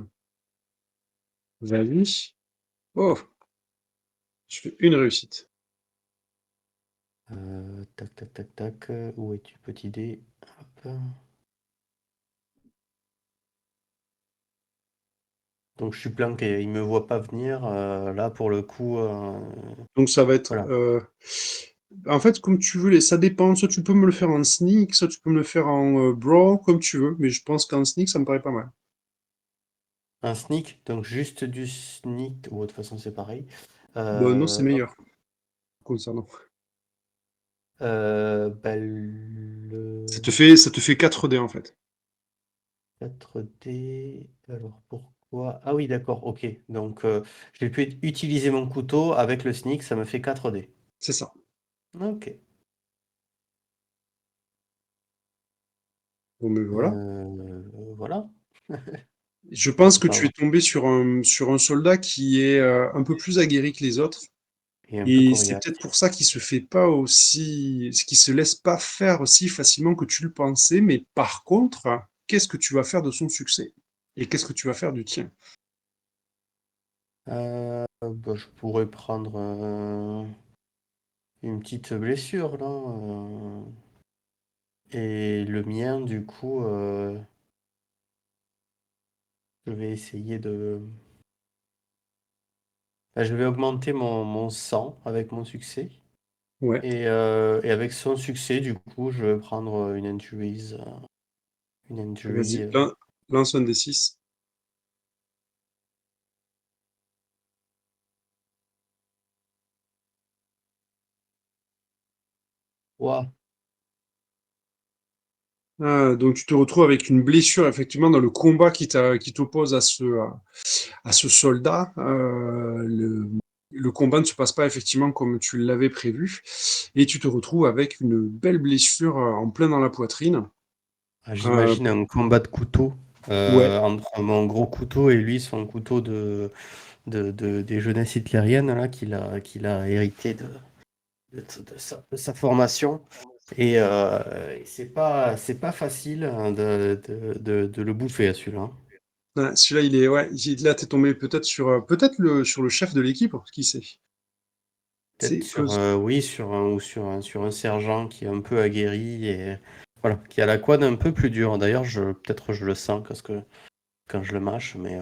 vas-y. Oh, je fais une réussite. Tac, tac, tac, tac. Où es-tu, petit dé? Hop. Donc, je suis planqué. Il me voit pas venir. Là, pour le coup, Donc, ça va être voilà. En fait, comme tu veux, ça dépend. Soit tu peux me le faire en sneak, soit tu peux me le faire en brawl, comme tu veux. Mais je pense qu'en sneak, ça me paraît pas mal. Un sneak, donc juste du sneak, ou de toute façon c'est pareil. Bon, non, c'est Hop, meilleur, concernant. bah, le Ça te fait 4 dés, en fait. 4D, alors pourquoi? Ah oui, d'accord, ok. Donc je vais pu utiliser mon couteau avec le sneak, ça me fait 4D. C'est ça. Ok. Bon, mais voilà. Voilà. Je Ça pense peut que pas tu es avoir. tombé sur un soldat qui est un peu plus aguerri que les autres. Et un peu Et c'est coriace. peut-être pour ça qu'il se fait pas aussi, qu'il se laisse pas faire aussi facilement que tu le pensais. Mais par contre, qu'est-ce que tu vas faire de son succès? Et qu'est-ce que tu vas faire du tien? Bah, je pourrais prendre une petite blessure là. Et le mien, du coup, je vais essayer de. Bah, je vais augmenter mon sang avec mon succès. Ouais. Et avec son succès, du coup, je vais prendre une injuries. Une injury. Vas-y, lance un des 6. Ouah. Ah, donc tu te retrouves avec une blessure effectivement dans le combat qui t'oppose à ce soldat. Le combat ne se passe pas effectivement comme tu l'avais prévu et tu te retrouves avec une belle blessure en plein dans la poitrine. Ah, Euh, j'imagine un combat de couteau ouais, entre mon gros couteau et lui, son couteau des jeunesses hitlériennes là, qu'il a hérité de sa formation. Et c'est pas facile hein, de le bouffer à celui-là, hein. ouais, celui-là il est ouais, là t'es tombé peut-être sur le chef de l'équipe, qui sait. Peut-être C'est que sur, oui, sur un sergent qui est un peu aguerri et voilà, qui a la quad un peu plus dure. D'ailleurs, peut-être je le sens parce que quand je le mâche, mais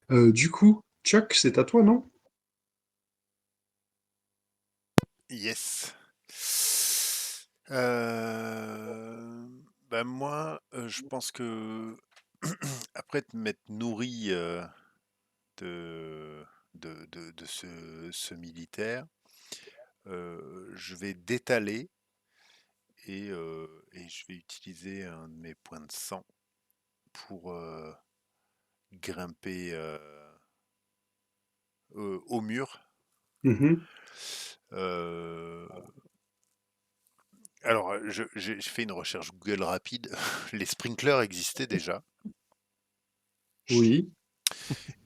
voilà. du coup, Chuck, c'est à toi, non? Yes. Euh, Bah moi, je pense que après te m'être nourri de, de ce militaire, je vais d'étaler et je vais utiliser un de mes points de sang pour grimper au mur. Mhm. Euh, alors, j'ai fait une recherche Google rapide. Les sprinklers existaient déjà. Oui.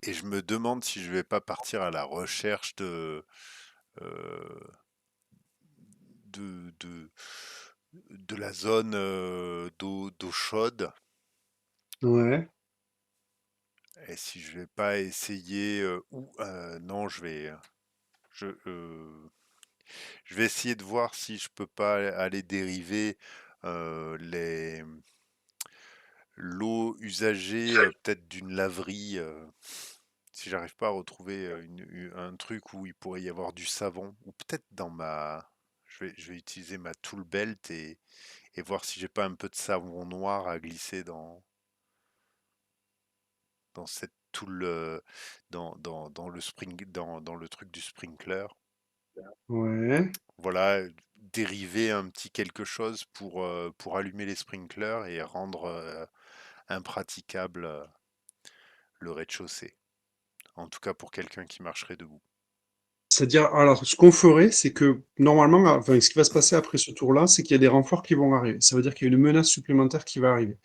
Et je me demande si je vais pas partir à la recherche euh, de, de la zone d'eau chaude. Ouais. Et si je vais pas essayer non, je vais essayer de voir si je peux pas aller dériver les l'eau usagée peut-être d'une laverie. Si j'arrive pas à retrouver un truc où il pourrait y avoir du savon, ou peut-être dans je vais utiliser ma tool belt et voir si j'ai pas un peu de savon noir à glisser dans cette tool, dans le dans le truc du sprinkler. Ouais. Voilà, dériver un petit quelque chose pour allumer les sprinklers et rendre impraticable le rez-de-chaussée. En tout cas pour quelqu'un qui marcherait debout. C'est-à-dire, alors, ce qu'on ferait, c'est que normalement, enfin, ce qui va se passer après ce tour-là, c'est qu'il y a des renforts qui vont arriver. Ça veut dire qu'il y a une menace supplémentaire qui va arriver.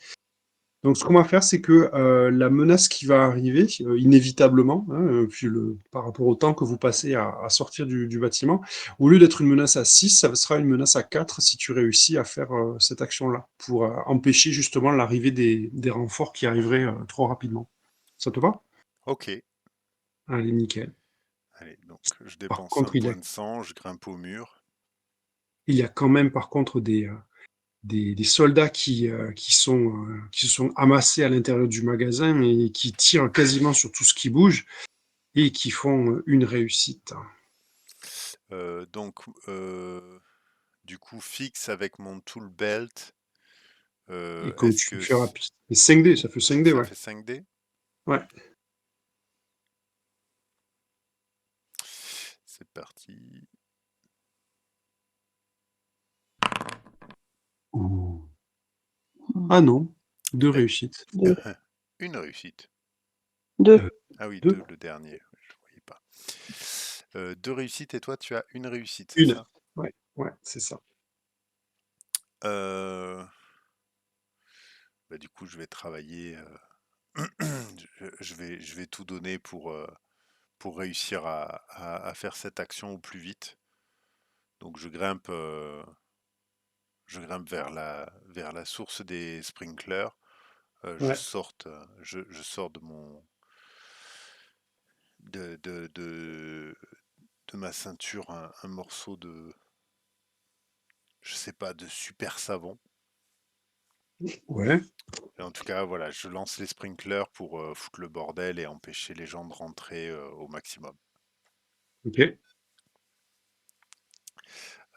Donc, ce qu'on va faire, c'est que la menace qui va arriver, inévitablement, hein, par rapport au temps que vous passez à sortir du bâtiment, au lieu d'être une menace à 6, ça sera une menace à 4 si tu réussis à faire cette action-là, pour empêcher justement l'arrivée des renforts qui arriveraient trop rapidement. Ça te va? Ok, Allez, nickel. allez, donc je Par dépense un contre, point de sang, je grimpe au mur. il y a quand même, par contre, des soldats qui se sont amassés à l'intérieur du magasin et qui tirent quasiment sur tout ce qui bouge et qui font une réussite. Donc, du coup, fixe avec mon tool belt. Et comme Est-ce tu que fais rapide. Et 5D, ça fait 5D, ça ouais. fait 5D? Ouais. C'est parti. Oh. Ah non, 2 D'a- réussites. Deux. Une réussite. Euh, Deux. Ah oui, 2, le dernier. Je ne voyais pas. 2 réussites et toi, tu as une réussite, c'est 1. ça? Ouais, ouais, c'est ça. Euh, du coup, je vais travailler. Je vais tout donner pour réussir à faire cette action au plus vite. Donc, je grimpe vers la source des sprinklers. Ouais. Je sors de ma ceinture un morceau je sais pas, de super savon. Ouais, Et en tout cas, voilà, je lance les sprinklers pour foutre le bordel et empêcher les gens de rentrer au maximum. ok.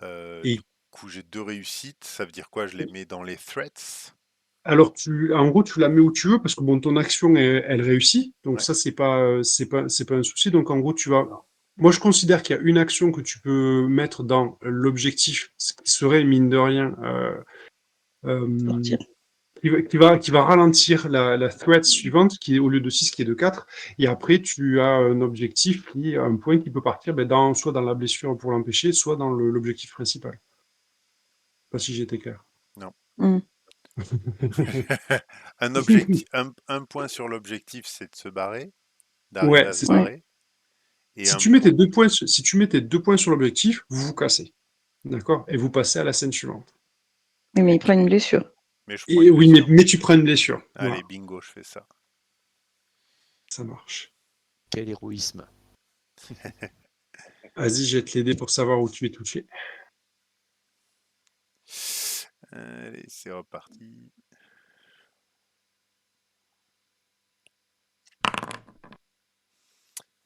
Du Et coup, j'ai 2 réussites. Ça veut dire quoi? Je les mets dans les threats. alors, en gros, tu la mets où tu veux parce que bon, ton action, elle réussit. Donc Ouais, ça, c'est pas un souci. Donc en gros, moi, je considère qu'il y a une action que tu peux mettre dans l'objectif, ce qui serait mine de rien, euh, Sortir. qui va ralentir la threat suivante, qui est au lieu de 6 qui est de 4. Et après, tu as un objectif qui est un point qui peut partir soit dans la blessure pour l'empêcher, soit dans l'objectif principal. Pas si j'étais clair. non. Hmm. Un point sur l'objectif, c'est de se barrer, d'arriver Ouais, à se c'est ça. Ouais. barrer. Et Si un tu mets point. tes 2 points, si tu mets tes 2 points sur l'objectif, vous vous cassez. D'accord? Et vous passez à la scène suivante. Oui, mais il Ok. prend une blessure. Mais je prends Et une oui, mais, blessure. mais tu prends une blessure. Allez, Voilà, bingo, je fais ça. ça marche. Quel héroïsme. Vas-y, je vais te l'aider pour savoir où tu es touché. Allez, c'est reparti.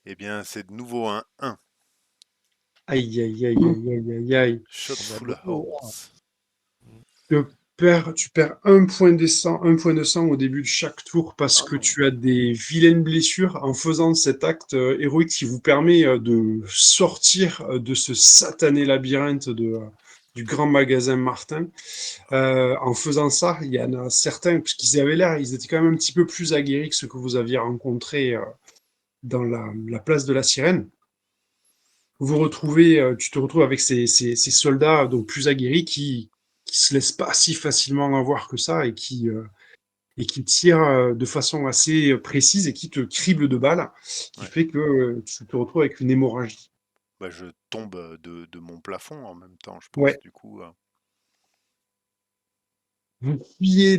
Eh bien, c'est de nouveau un 1. Aïe, aïe, aïe, Hmm. aïe, aïe, aïe, aïe. Shot On a full of beaucoup. holes. Tu perds un point de sang au début de chaque tour parce que Oh. tu as des vilaines blessures en faisant cet acte héroïque qui vous permet de sortir de ce satané labyrinthe du grand magasin Martin. En faisant ça, il y en a certains, puisqu'ils avaient l'air, ils étaient quand même un petit peu plus aguerris que ceux que vous aviez rencontrés dans la place de la Sirène. Tu te retrouves avec ces soldats donc plus aguerris qui se laissent pas si facilement avoir que ça et qui tirent de façon assez précise et qui te criblent de balles, qui Ouais. fait que tu te retrouves avec une hémorragie. Je tombe de mon plafond en même temps, je pense, Ouais, du coup. vous fuyez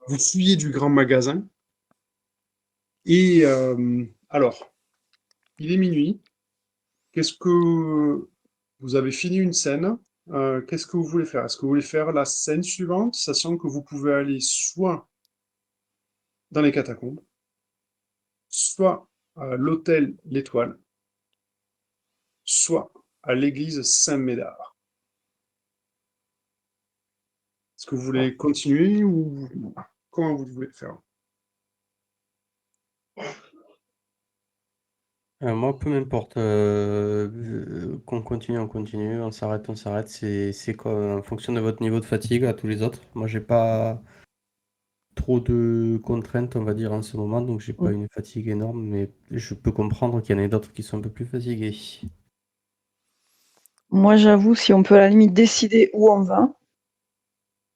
vous fuyez du grand magasin et alors, il est minuit. Qu'est-ce que vous avez fini une scène? Qu'est-ce que vous voulez faire? Est-ce que vous voulez faire la scène suivante, sachant que vous pouvez aller soit dans les catacombes, soit à l'hôtel L'Étoile, soit à l'église Saint-Médard? Est-ce que vous voulez continuer ou comment vous voulez faire? Moi, peu m'importe. Qu'on continue, on continue. On s'arrête, on s'arrête. C'est quoi, en fonction de votre niveau de fatigue à tous les autres. Moi, j'ai pas trop de contraintes, on va dire, en ce moment, donc j'ai pas Hmm. une fatigue énorme, mais je peux comprendre qu'il y en ait d'autres qui sont un peu plus fatigués. Moi, j'avoue, si on peut à la limite décider où on va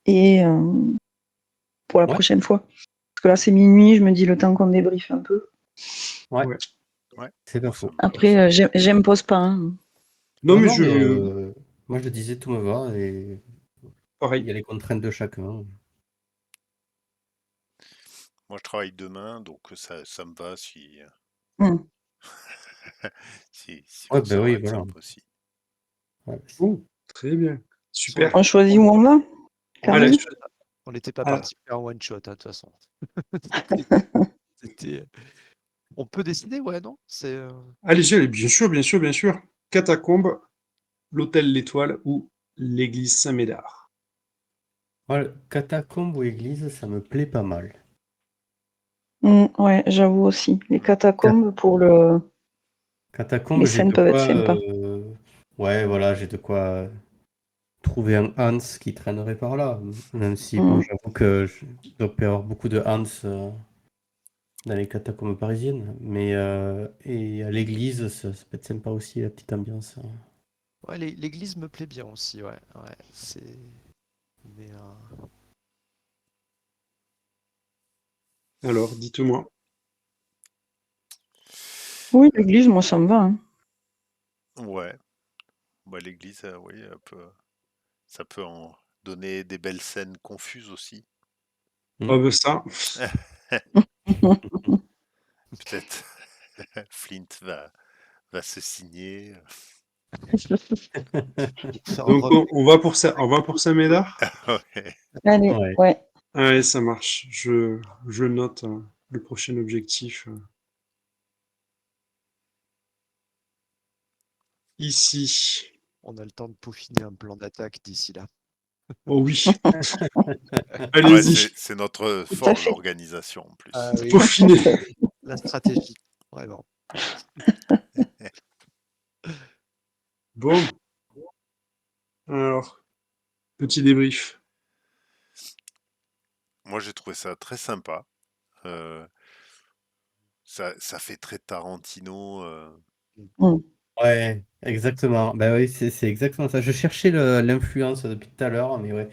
et pour la Ouais, prochaine fois. Parce que là, c'est minuit, je me dis le temps qu'on débriefe un peu. ouais, Ouais. Ouais, c'est pas moi ça faux. me va Après, aussi. j'impose pas. Hein. Non, Non, mais non, mais moi, je disais, tout me va, et il pareil. y a les contraintes de chacun. Moi je travaille demain, donc ça me va Hmm. si Ouais, pour ben ça on oui, règle ça voilà. aussi. Ouais, Bon, très bien. On Super. On était, choisit où on va, on Allez, Karim? était, on n'était pas ah, parti faire un one shot, hein, de toute façon. C'était- On peut décider, ouais, non? allez-y, allez, bien sûr, bien sûr, bien sûr. catacombes, l'hôtel L'Étoile ou l'église Saint-Médard. Ouais, catacombe ou église, ça me plaît pas mal. Ouais, j'avoue aussi. Les Cat- catacombes pour les Catacombe, j'ai scènes de peuvent être quoi. sympas. Ouais, voilà, j'ai de quoi trouver un Hans qui traînerait par là. Même si, bon, Mm. j'avoue que il doit y avoir beaucoup de Hans dans les catacombes parisiennes. Mais et à l'église, ça peut être sympa aussi, la petite ambiance. Ouais, l'église me plaît bien aussi, ouais. Ouais, c'est. Mais, Alors, dites-moi. Oui, l'église, moi, ça me va. Hein. Ouais, bah, l'église, oui, ça peut en donner des belles scènes confuses aussi. Hmm. Ah ben ça, Peut-être Flint va se signer. en donc robe. on va pour Saint-Médard? Ouais. Allez, Ouais. ouais. Allez, ça marche. Je note le prochain objectif ici. On a le temps de peaufiner un plan d'attaque d'ici là. Oh oui, Ouais, allez-y, c'est notre Tout à fort, fait. l'organisation en Ah plus. oui, peaufinez. la stratégie, vraiment. Bon, alors, petit débrief. Moi, j'ai trouvé ça très sympa. Euh, ça fait très Tarantino. Mm. Ouais, exactement. Bah oui, c'est exactement ça. Je cherchais l'influence depuis tout à l'heure, mais ouais,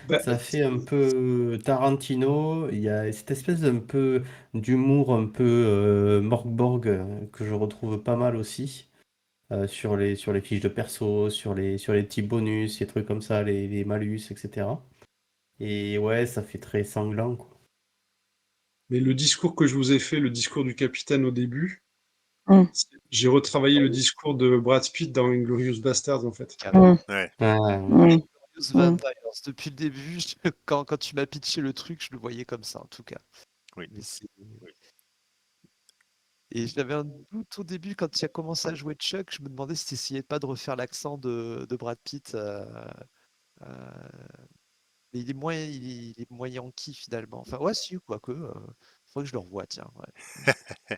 Bah, ça fait un peu Tarantino. Il y a cette espèce d'un peu d'humour un peu Morgborg que je retrouve pas mal aussi sur les fiches de perso, sur les petits bonus, les trucs comme ça, les malus, etc. Et ouais, ça fait très sanglant, quoi. mais le discours que je vous ai fait, le discours du capitaine au début, Mm. j'ai retravaillé le discours de Brad Pitt dans Inglourious Basterds en fait. Carrément. Ouais. Ah, Mm. Glorious Mm. Vampires. Depuis le début, quand tu m'as pitché le truc, je le voyais comme ça en tout cas. Oui. Mais et j'avais un doute au début quand tu as commencé à jouer Chuck, je me demandais si tu essayais pas de refaire l'accent de Brad Pitt. Euh, Mais il est moins Yankee finalement. Enfin, ouais, si, quoique. Faudrait que je le revoie, tiens. Ouais.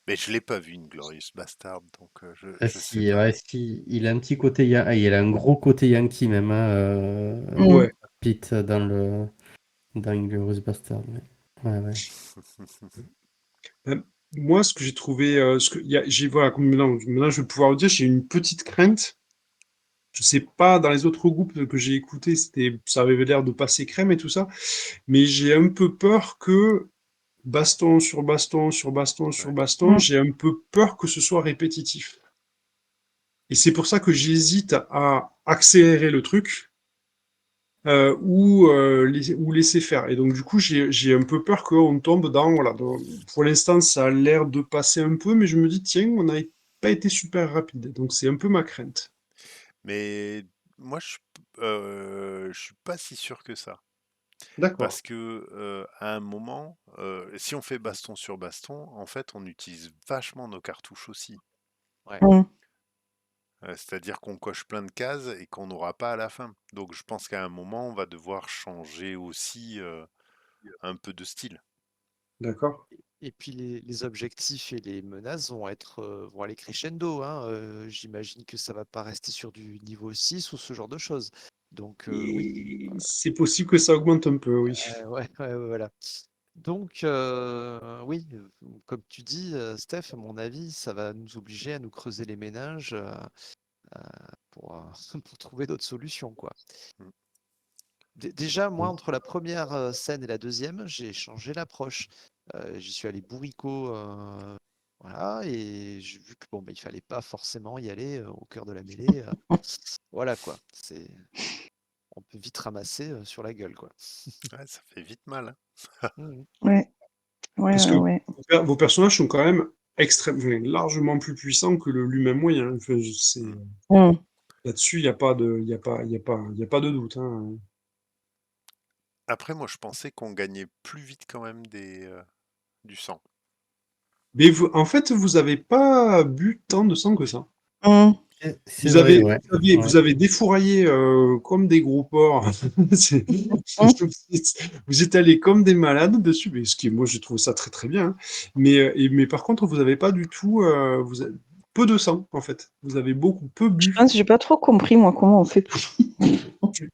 Mais je l'ai pas vu, une Glorious Bastard, donc ah, je sais si, pas. ouais, si, il a un petit côté, il a un gros côté Yankee même, hein, Mm. Ouais. Pete dans Inglourious Basterds. Ouais. Ouais, ouais. Euh, Moi, ce que j'ai trouvé, voilà, comme maintenant je vais pouvoir le dire, j'ai une petite crainte. Je sais pas, dans les autres groupes que j'ai écoutés, ça avait l'air de passer crème et tout ça, mais j'ai un peu peur que baston sur baston sur baston sur Ouais. baston, Mm. j'ai un peu peur que ce soit répétitif. Et c'est pour ça que j'hésite à accélérer le truc ou laisser faire. Et donc, du coup, j'ai un peu peur qu'on tombe dans. Voilà, pour l'instant, ça a l'air de passer un peu, mais je me dis, tiens, on n'a pas été super rapide. Donc, c'est un peu ma crainte. Mais moi, je suis pas si sûr que ça. D'accord. Parce que à un moment, si on fait baston sur baston, en fait, on utilise vachement nos cartouches aussi. Ouais. Mm. C'est-à-dire qu'on coche plein de cases et qu'on n'aura pas à la fin. Donc je pense qu'à un moment, on va devoir changer aussi un peu de style. D'accord. Et puis les objectifs et les menaces vont aller crescendo, hein. J'imagine que ça va pas rester sur du niveau 6 ou ce genre de choses. Donc oui. Et c'est possible que ça augmente un peu, oui. Ouais, ouais, ouais, voilà. Donc oui, comme tu dis, Steph, à mon avis, ça va nous obliger à nous creuser les méninges euh, pour, pour trouver d'autres solutions, quoi. Mm. Déjà, moi, entre la première scène et la deuxième, j'ai changé l'approche. J'y suis allé bourricot, voilà, et j'ai vu que bon, bah, il fallait pas forcément y aller au cœur de la mêlée. Voilà quoi. On peut vite ramasser sur la gueule, quoi. Ouais, ça fait vite mal, Mhm. Ouais, ouais, Parce ouais, que ouais. vos personnages sont quand même largement plus puissants que l'humain moyen. Enfin, hein. Mm. Mm. là-dessus, il n'y a pas de, il y a pas de doute, hein. Après, moi, je pensais qu'on gagnait plus vite quand même du sang. Mais en fait, vous avez pas bu tant de sang que ça. Mm. C'est vrai, ouais. Vous avez défouraillé comme des gros porcs. C'est- vous êtes allés comme des malades dessus, mais moi je trouve ça très très bien, hein. Mais par contre, vous n'avez pas du tout, peu de sang en fait. Vous avez beaucoup peu Je bu. pense que j'ai pas trop compris, moi, comment on fait pour.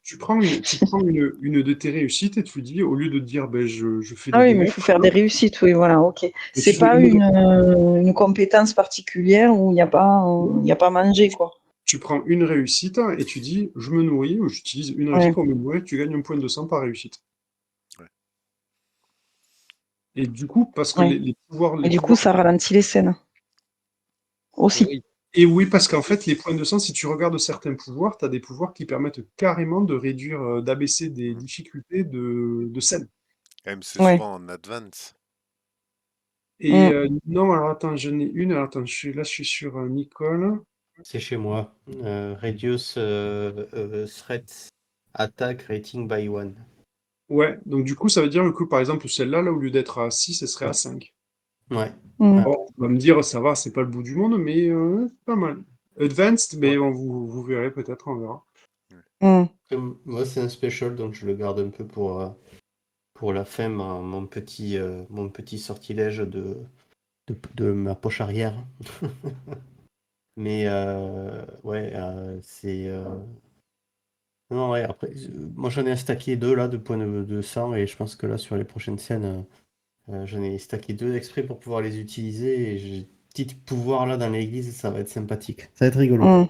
Tu prends une de tes réussites et tu dis, au lieu de dire ben, je fais Ah des oui, mais dégâts, il faut faire des réussites, oui, voilà, ok. mais tu C'est fais pas une compétence particulière où il y a pas manger, quoi. tu prends une réussite et tu dis je me nourris ou j'utilise une réussite Ouais, pour me nourrir, tu gagnes un point de sang par réussite. Ouais. Et du coup, parce que ouais. Et les du coup, pouvoirs. ça ralentit les scènes aussi. Oui. Et oui, parce qu'en fait, les points de sang, si tu regardes certains pouvoirs, tu as des pouvoirs qui permettent carrément de réduire, d'abaisser des Mm. difficultés de scène. Et même c'est Ouais. souvent en advance. Et Mm. non, alors attends, j'en ai une. Alors attends, je suis sur Nicole. C'est chez moi. Reduce threat attack rating by one. Ouais, donc du coup, ça veut dire que par exemple, celle-là, là, au lieu d'être à 6, elle serait à 5. Ouais. Mm. Bon, on va me dire, ça va, c'est pas le bout du monde, mais c'est pas mal. Advanced, mais Ouais. vous verrez peut-être, on verra. Mm. Moi, c'est un special, donc je le garde un peu pour la fin, mon petit sortilège de ma poche arrière. Mais ouais, c'est. Non, ouais, après, moi j'en ai stacké deux là de points de sang, et je pense que là, sur les prochaines scènes, j'en ai stacké deux exprès pour pouvoir les utiliser. Et j'ai petit pouvoir là dans l'église, ça va être sympathique. Ça va être rigolo. Mm.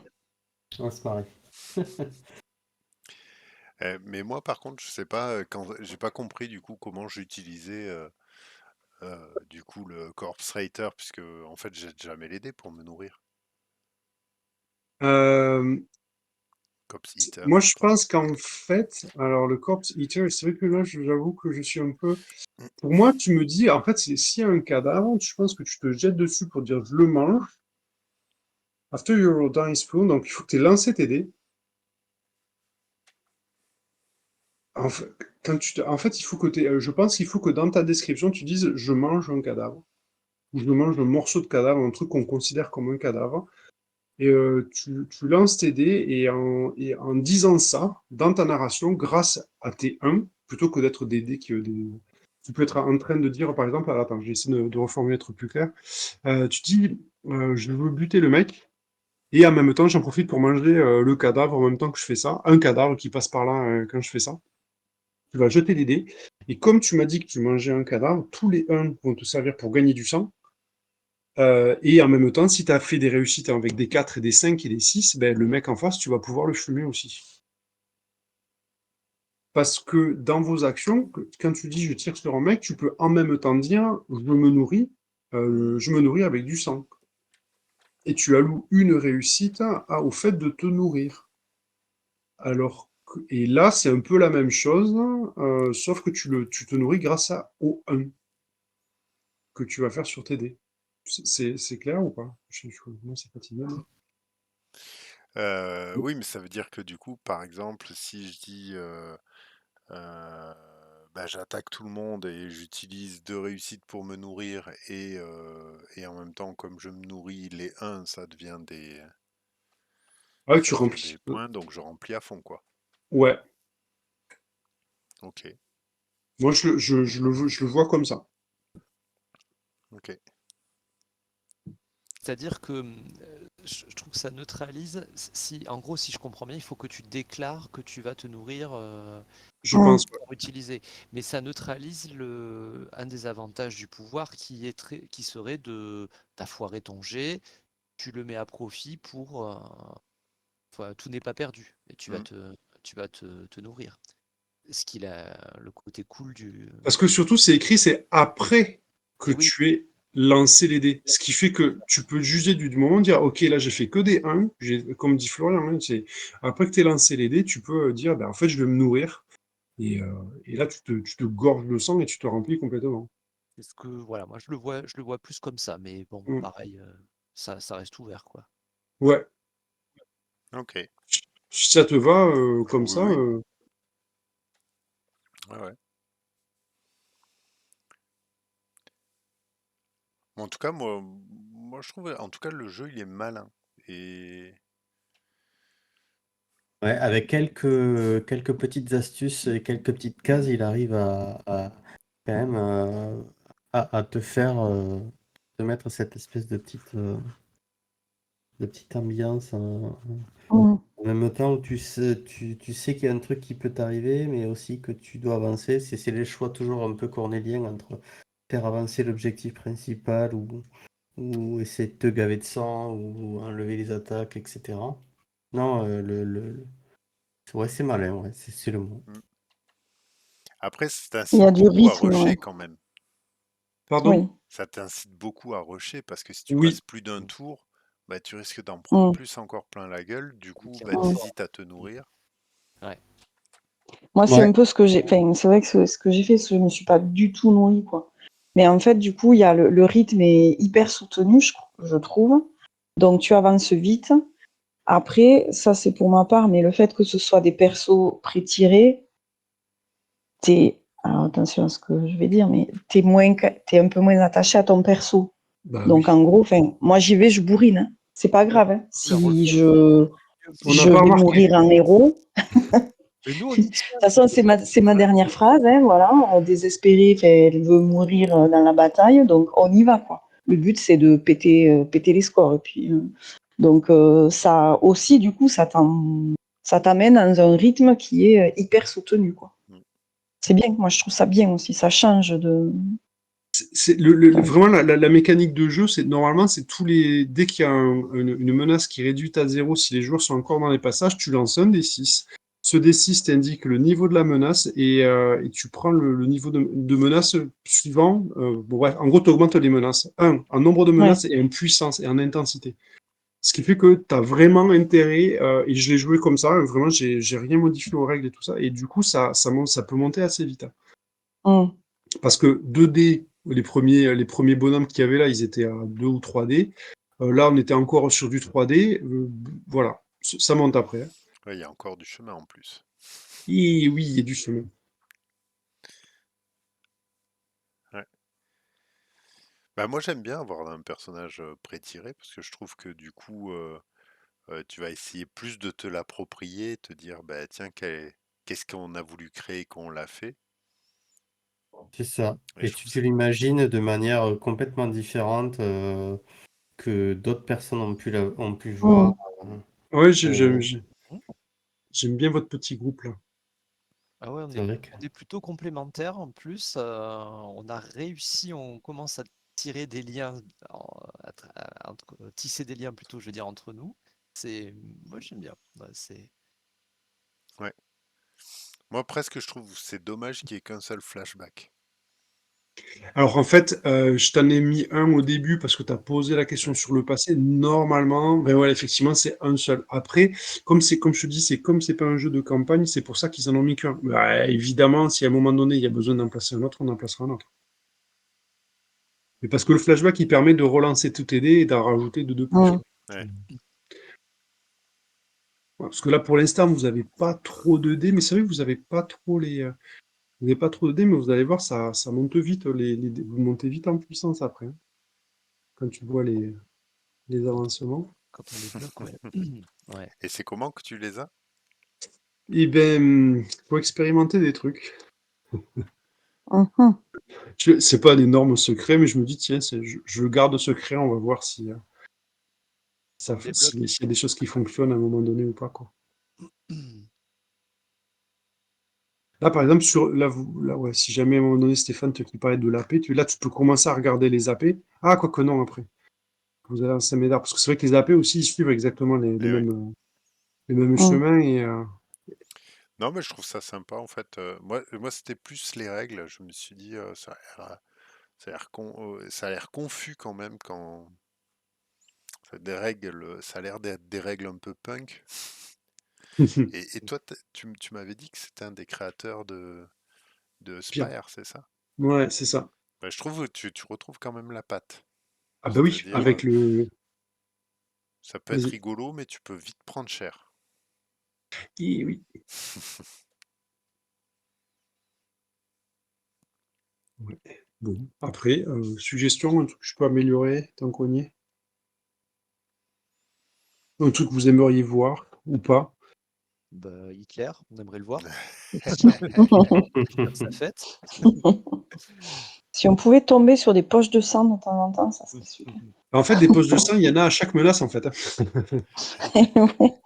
On va se marrer. Mais moi, par contre, je sais pas, quand j'ai pas compris du coup comment j'utilisais du coup le Corpse Raider, puisque en fait, j'ai jamais les dés pour me nourrir. Euh, Corpse Eater. Moi, je pense qu'en fait, alors le Corpse Eater, c'est vrai que là, j'avoue que je suis un peu. Pour moi, tu me dis, en fait, s'il y a un cadavre, je pense que tu te jettes dessus pour dire je le mange. After you roll down spoon, donc il faut que tu aies lancé tes dés. En fait, en fait, il faut que je pense qu'il faut que dans ta description, tu dises je mange un cadavre. Ou je mange un morceau de cadavre, un truc qu'on considère comme un cadavre. Et tu lances tes dés et en disant ça, dans ta narration, grâce à tes 1, plutôt que d'être des dés tu peux être en train de dire, par exemple, alors, attends, j'essaie de reformuler, être plus clair. Tu dis, je veux buter le mec, et en même temps, j'en profite pour manger le cadavre en même temps que je fais ça. Un cadavre qui passe par là quand je fais ça. Tu vas jeter des dés, et comme tu m'as dit que tu mangeais un cadavre, tous les 1 vont te servir pour gagner du sang. Et en même temps, si tu as fait des réussites avec des 4 et des 5 et des 6, ben, le mec en face, tu vas pouvoir le fumer aussi. Parce que dans vos actions, quand tu dis je tire sur un mec, tu peux en même temps dire je me nourris avec du sang. Et tu alloues une réussite au fait de te nourrir. Et là, c'est un peu la même chose, sauf que tu te nourris grâce au 1 que tu vas faire sur tes dés. C'est clair ou pas? Non, c'est fatigué. Oui, mais ça veut dire que du coup, par exemple, si je dis euh, bah, j'attaque tout le monde et j'utilise deux réussites pour me nourrir et en même temps, comme je me nourris les 1, Ouais, ça tu devient remplis. des points, donc je remplis à fond, quoi. Ouais, Ok, moi je le vois comme ça. ok. C'est-à-dire que je trouve que ça neutralise. Si, en gros, si je comprends bien, il faut que tu déclares que tu vas te nourrir Je Mm. pense. pour utiliser. Mais ça neutralise un des avantages du pouvoir qui serait de t'as foiré ton jet, tu le mets à profit pour. Enfin, tout n'est pas perdu et Hmm. tu vas te nourrir. Ce qu'il a le côté cool du. Parce que surtout, c'est écrit, c'est après que Et oui, tu aies lancé les dés. Ce qui fait que tu peux juger du moment, dire, OK, là, j'ai fait que des 1, comme dit Florian, hein, après que tu aies lancé les dés, tu peux dire, ben, en fait, je vais me nourrir. Et là, tu te gorges de sang et tu te remplis complètement. c'est ce que voilà, moi je le vois plus comme ça, mais bon, Mm. pareil, ça reste ouvert quoi. Ouais. Ok. Si ça te va comme Oui, ça, oui. Ouais, ouais. En tout cas, moi, je trouve, en tout cas, le jeu, il est malin. Et Ouais, avec quelques petites astuces et quelques petites cases, il arrive quand même à te faire te mettre cette espèce de petite ambiance Mm. en même temps où tu sais qu'il y a un truc qui peut t'arriver, mais aussi que tu dois avancer. C'est les choix toujours un peu cornéliens entre faire avancer l'objectif principal ou essayer de te gaver de sang ou enlever les attaques, etc. Non, ouais, c'est malin, ouais, c'est le mot. Mm. Après, ça Il y a t'incite du beaucoup à rythme, rusher ouais. quand même. Pardon? Oui. Ça t'incite beaucoup à rusher parce que si tu passes Oui. plus d'un tour, bah, tu risques d'en prendre Mm. plus encore plein la gueule. Du coup, Tiens, bah, Mm. t'hésites à te nourrir. Ouais. Moi, c'est Ouais, un peu ce que j'ai fait. C'est vrai que ce que j'ai fait, c'est que je me suis pas du tout nourrie, quoi. Mais en fait, du coup, il y a le rythme est hyper soutenu, je trouve. Donc, tu avances vite. Après, ça, c'est pour ma part, mais le fait que ce soit des persos pré-tirés, alors attention à ce que je vais dire, mais t'es un peu moins attaché à ton perso. Bah Donc, oui. en gros, moi, j'y vais, je bourrine, hein. C'est pas grave, hein. La rôle Si je, On n'a je pas vais remarqué. mourir en héros, Mais nous, on de y toute tient. façon, c'est ma dernière phrase, hein, voilà. Désespérée, elle veut mourir dans la bataille, donc on y va, quoi. Le but, c'est de péter les scores. Et puis, donc, ça aussi, du coup, ça t'amène dans un rythme qui est hyper soutenu, quoi. Mm. C'est bien, moi, je trouve ça bien aussi. Ça change de. C'est Enfin, vraiment la mécanique de jeu, c'est normalement c'est dès qu'il y a une menace qui est réduite à zéro, si les joueurs sont encore dans les passages, tu lances un D6. Ce D6 t'indique le niveau de la menace et tu prends le niveau de menace suivant. Bon, bref, en gros, tu augmentes les menaces. En nombre de ouais. menaces et en puissance et en intensité. Ce qui fait que tu as vraiment intérêt, et je l'ai joué comme ça, vraiment, j'ai rien modifié aux règles et tout ça, et du coup, ça peut monter assez vite, hein. Mm. Parce que 2D, les premiers bonhommes qu'il y avait là, ils étaient à 2 ou 3D. Là, on était encore sur du 3D. Voilà, ça monte après, hein. Ouais, il y a encore du chemin en plus. Et oui, il y a du chemin. Ouais. Bah, moi, j'aime bien avoir un personnage pré-tiré parce que je trouve que du coup, tu vas essayer plus de te l'approprier, te dire, bah, tiens, qu'est-ce qu'on a voulu créer quand on l'a fait. c'est ça. Et Et je trouve tu l'imagines de manière complètement différente que d'autres personnes ont pu voir. Mm. Ouais, Euh, j'aime bien votre petit groupe là. Ah ouais, c'est vrai que on est plutôt complémentaires en plus. On a réussi, on commence à tirer des liens, tisser des liens plutôt, je veux dire, entre nous. Moi j'aime bien. Ouais, ouais. Moi, presque, je trouve c'est dommage qu'il n'y ait qu'un seul flashback. Alors en fait, je t'en ai mis un au début parce que tu as posé la question Ouais. sur le passé. Normalement, ben ouais, effectivement, c'est un seul. Après, comme je te dis, c'est comme c'est pas un jeu de campagne, c'est pour ça qu'ils en ont mis qu'un. Bah, évidemment, si à un moment donné, il y a besoin d'en placer un autre, on en placera un autre. Mais parce que le flashback, il permet de relancer tout tes dés et d'en rajouter de deux plus, Mm. quoi. Ouais. Ouais, parce que là, pour l'instant, vous avez pas trop de dés, mais c'est vrai que vous avez pas trop vous avez pas trop de dés, mais vous allez voir, ça monte vite, les dés. Vous montez vite en puissance après, hein, quand tu vois les quand, avancements. quand on les bloque, ouais. Ouais. Et c'est comment que tu les as? Eh ben, faut expérimenter des trucs. Mhm. C'est pas d'énormes secrets, mais je me dis, tiens, je le garde secret, on va voir si, On débloque. s'il y a des choses qui fonctionnent à un moment donné ou pas, quoi. Là, par exemple, là, ouais, si jamais à un moment donné, Stéphane qui parlait de l'AP, là, tu peux commencer à regarder les AP. Ah, quoique non, après. Vous allez en Saint-Médard. Parce que c'est vrai que les AP aussi, ils suivent exactement les Eh oui. mêmes Mm. chemins. Non, mais je trouve ça sympa en fait. Moi c'était plus les règles. Je me suis dit, ça a l'air confus quand même quand des règles, ça a l'air d'être des règles un peu punk. Et toi, tu m'avais dit que c'était un des créateurs de Pire. Spire, c'est ça? Ouais, c'est ça. Bah, je trouve que tu retrouves quand même la patte. Ah bah oui, C'est-à-dire, avec le... ça peut être Vas-y. rigolo, mais tu peux vite prendre cher. Oui. Ouais. Bon. Après, suggestion, un truc que je peux améliorer, tant qu'on y est. Un truc que vous aimeriez voir ou pas. Bah, Hitler, on aimerait le voir. Faire sa fête. Si on pouvait tomber sur des poches de sang de temps en temps, ça serait super. En fait, des poches de sang, il y en a à chaque menace, en fait.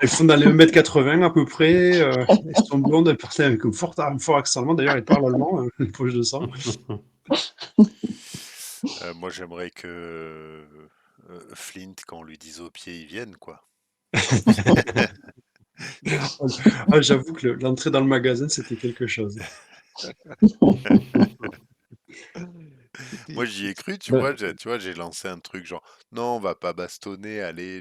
Elles font dans les 1,80 m à peu près. Elles sont blondes, elles parlent avec un fort accent allemand. D'ailleurs, elles parlent allemand, les poches de sang. Moi, j'aimerais que Flint, quand on lui dise au pied, il vienne, quoi. Ah, j'avoue que l'entrée dans le magasin, c'était quelque chose. Moi, j'y ai cru, tu Bah, vois, j'ai lancé un truc genre, non, on va pas bastonner, allez,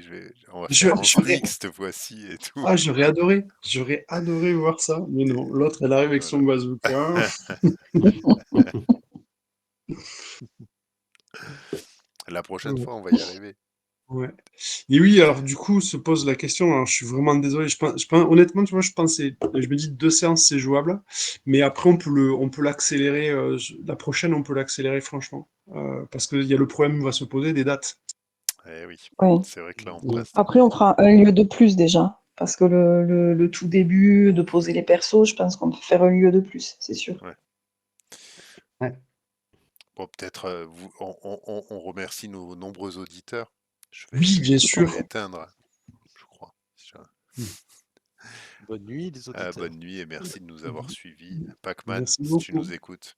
on va je- faire en j'aurais fric cette fois-ci et tout. j'aurais adoré. J'aurais adoré voir ça. Mais non, l'autre, elle arrive avec son Voilà. bazooka. La prochaine Ouais. fois, on va y arriver. Ouais. Et oui, alors du coup, se pose la question. Alors, je suis vraiment désolé. Honnêtement, tu vois, je me dis 2 séances, c'est jouable. Mais après, on peut l'accélérer. La prochaine, on peut l'accélérer, franchement. Parce qu'il y a le problème, va se poser des dates. Eh oui, Ouais. c'est vrai que là, on Ouais. passe. Après, on fera un lieu de plus déjà. Parce que le tout début, de poser les persos, je pense qu'on peut faire un lieu de plus, c'est sûr. Ouais. Ouais. Bon, peut-être on remercie nos nombreux auditeurs. Oui, bien Je sûr. vais éteindre, je crois. Bonne nuit, les auditeurs. Bonne nuit et merci de nous avoir suivis. Pac-Man, Merci si tu beaucoup. nous écoutes.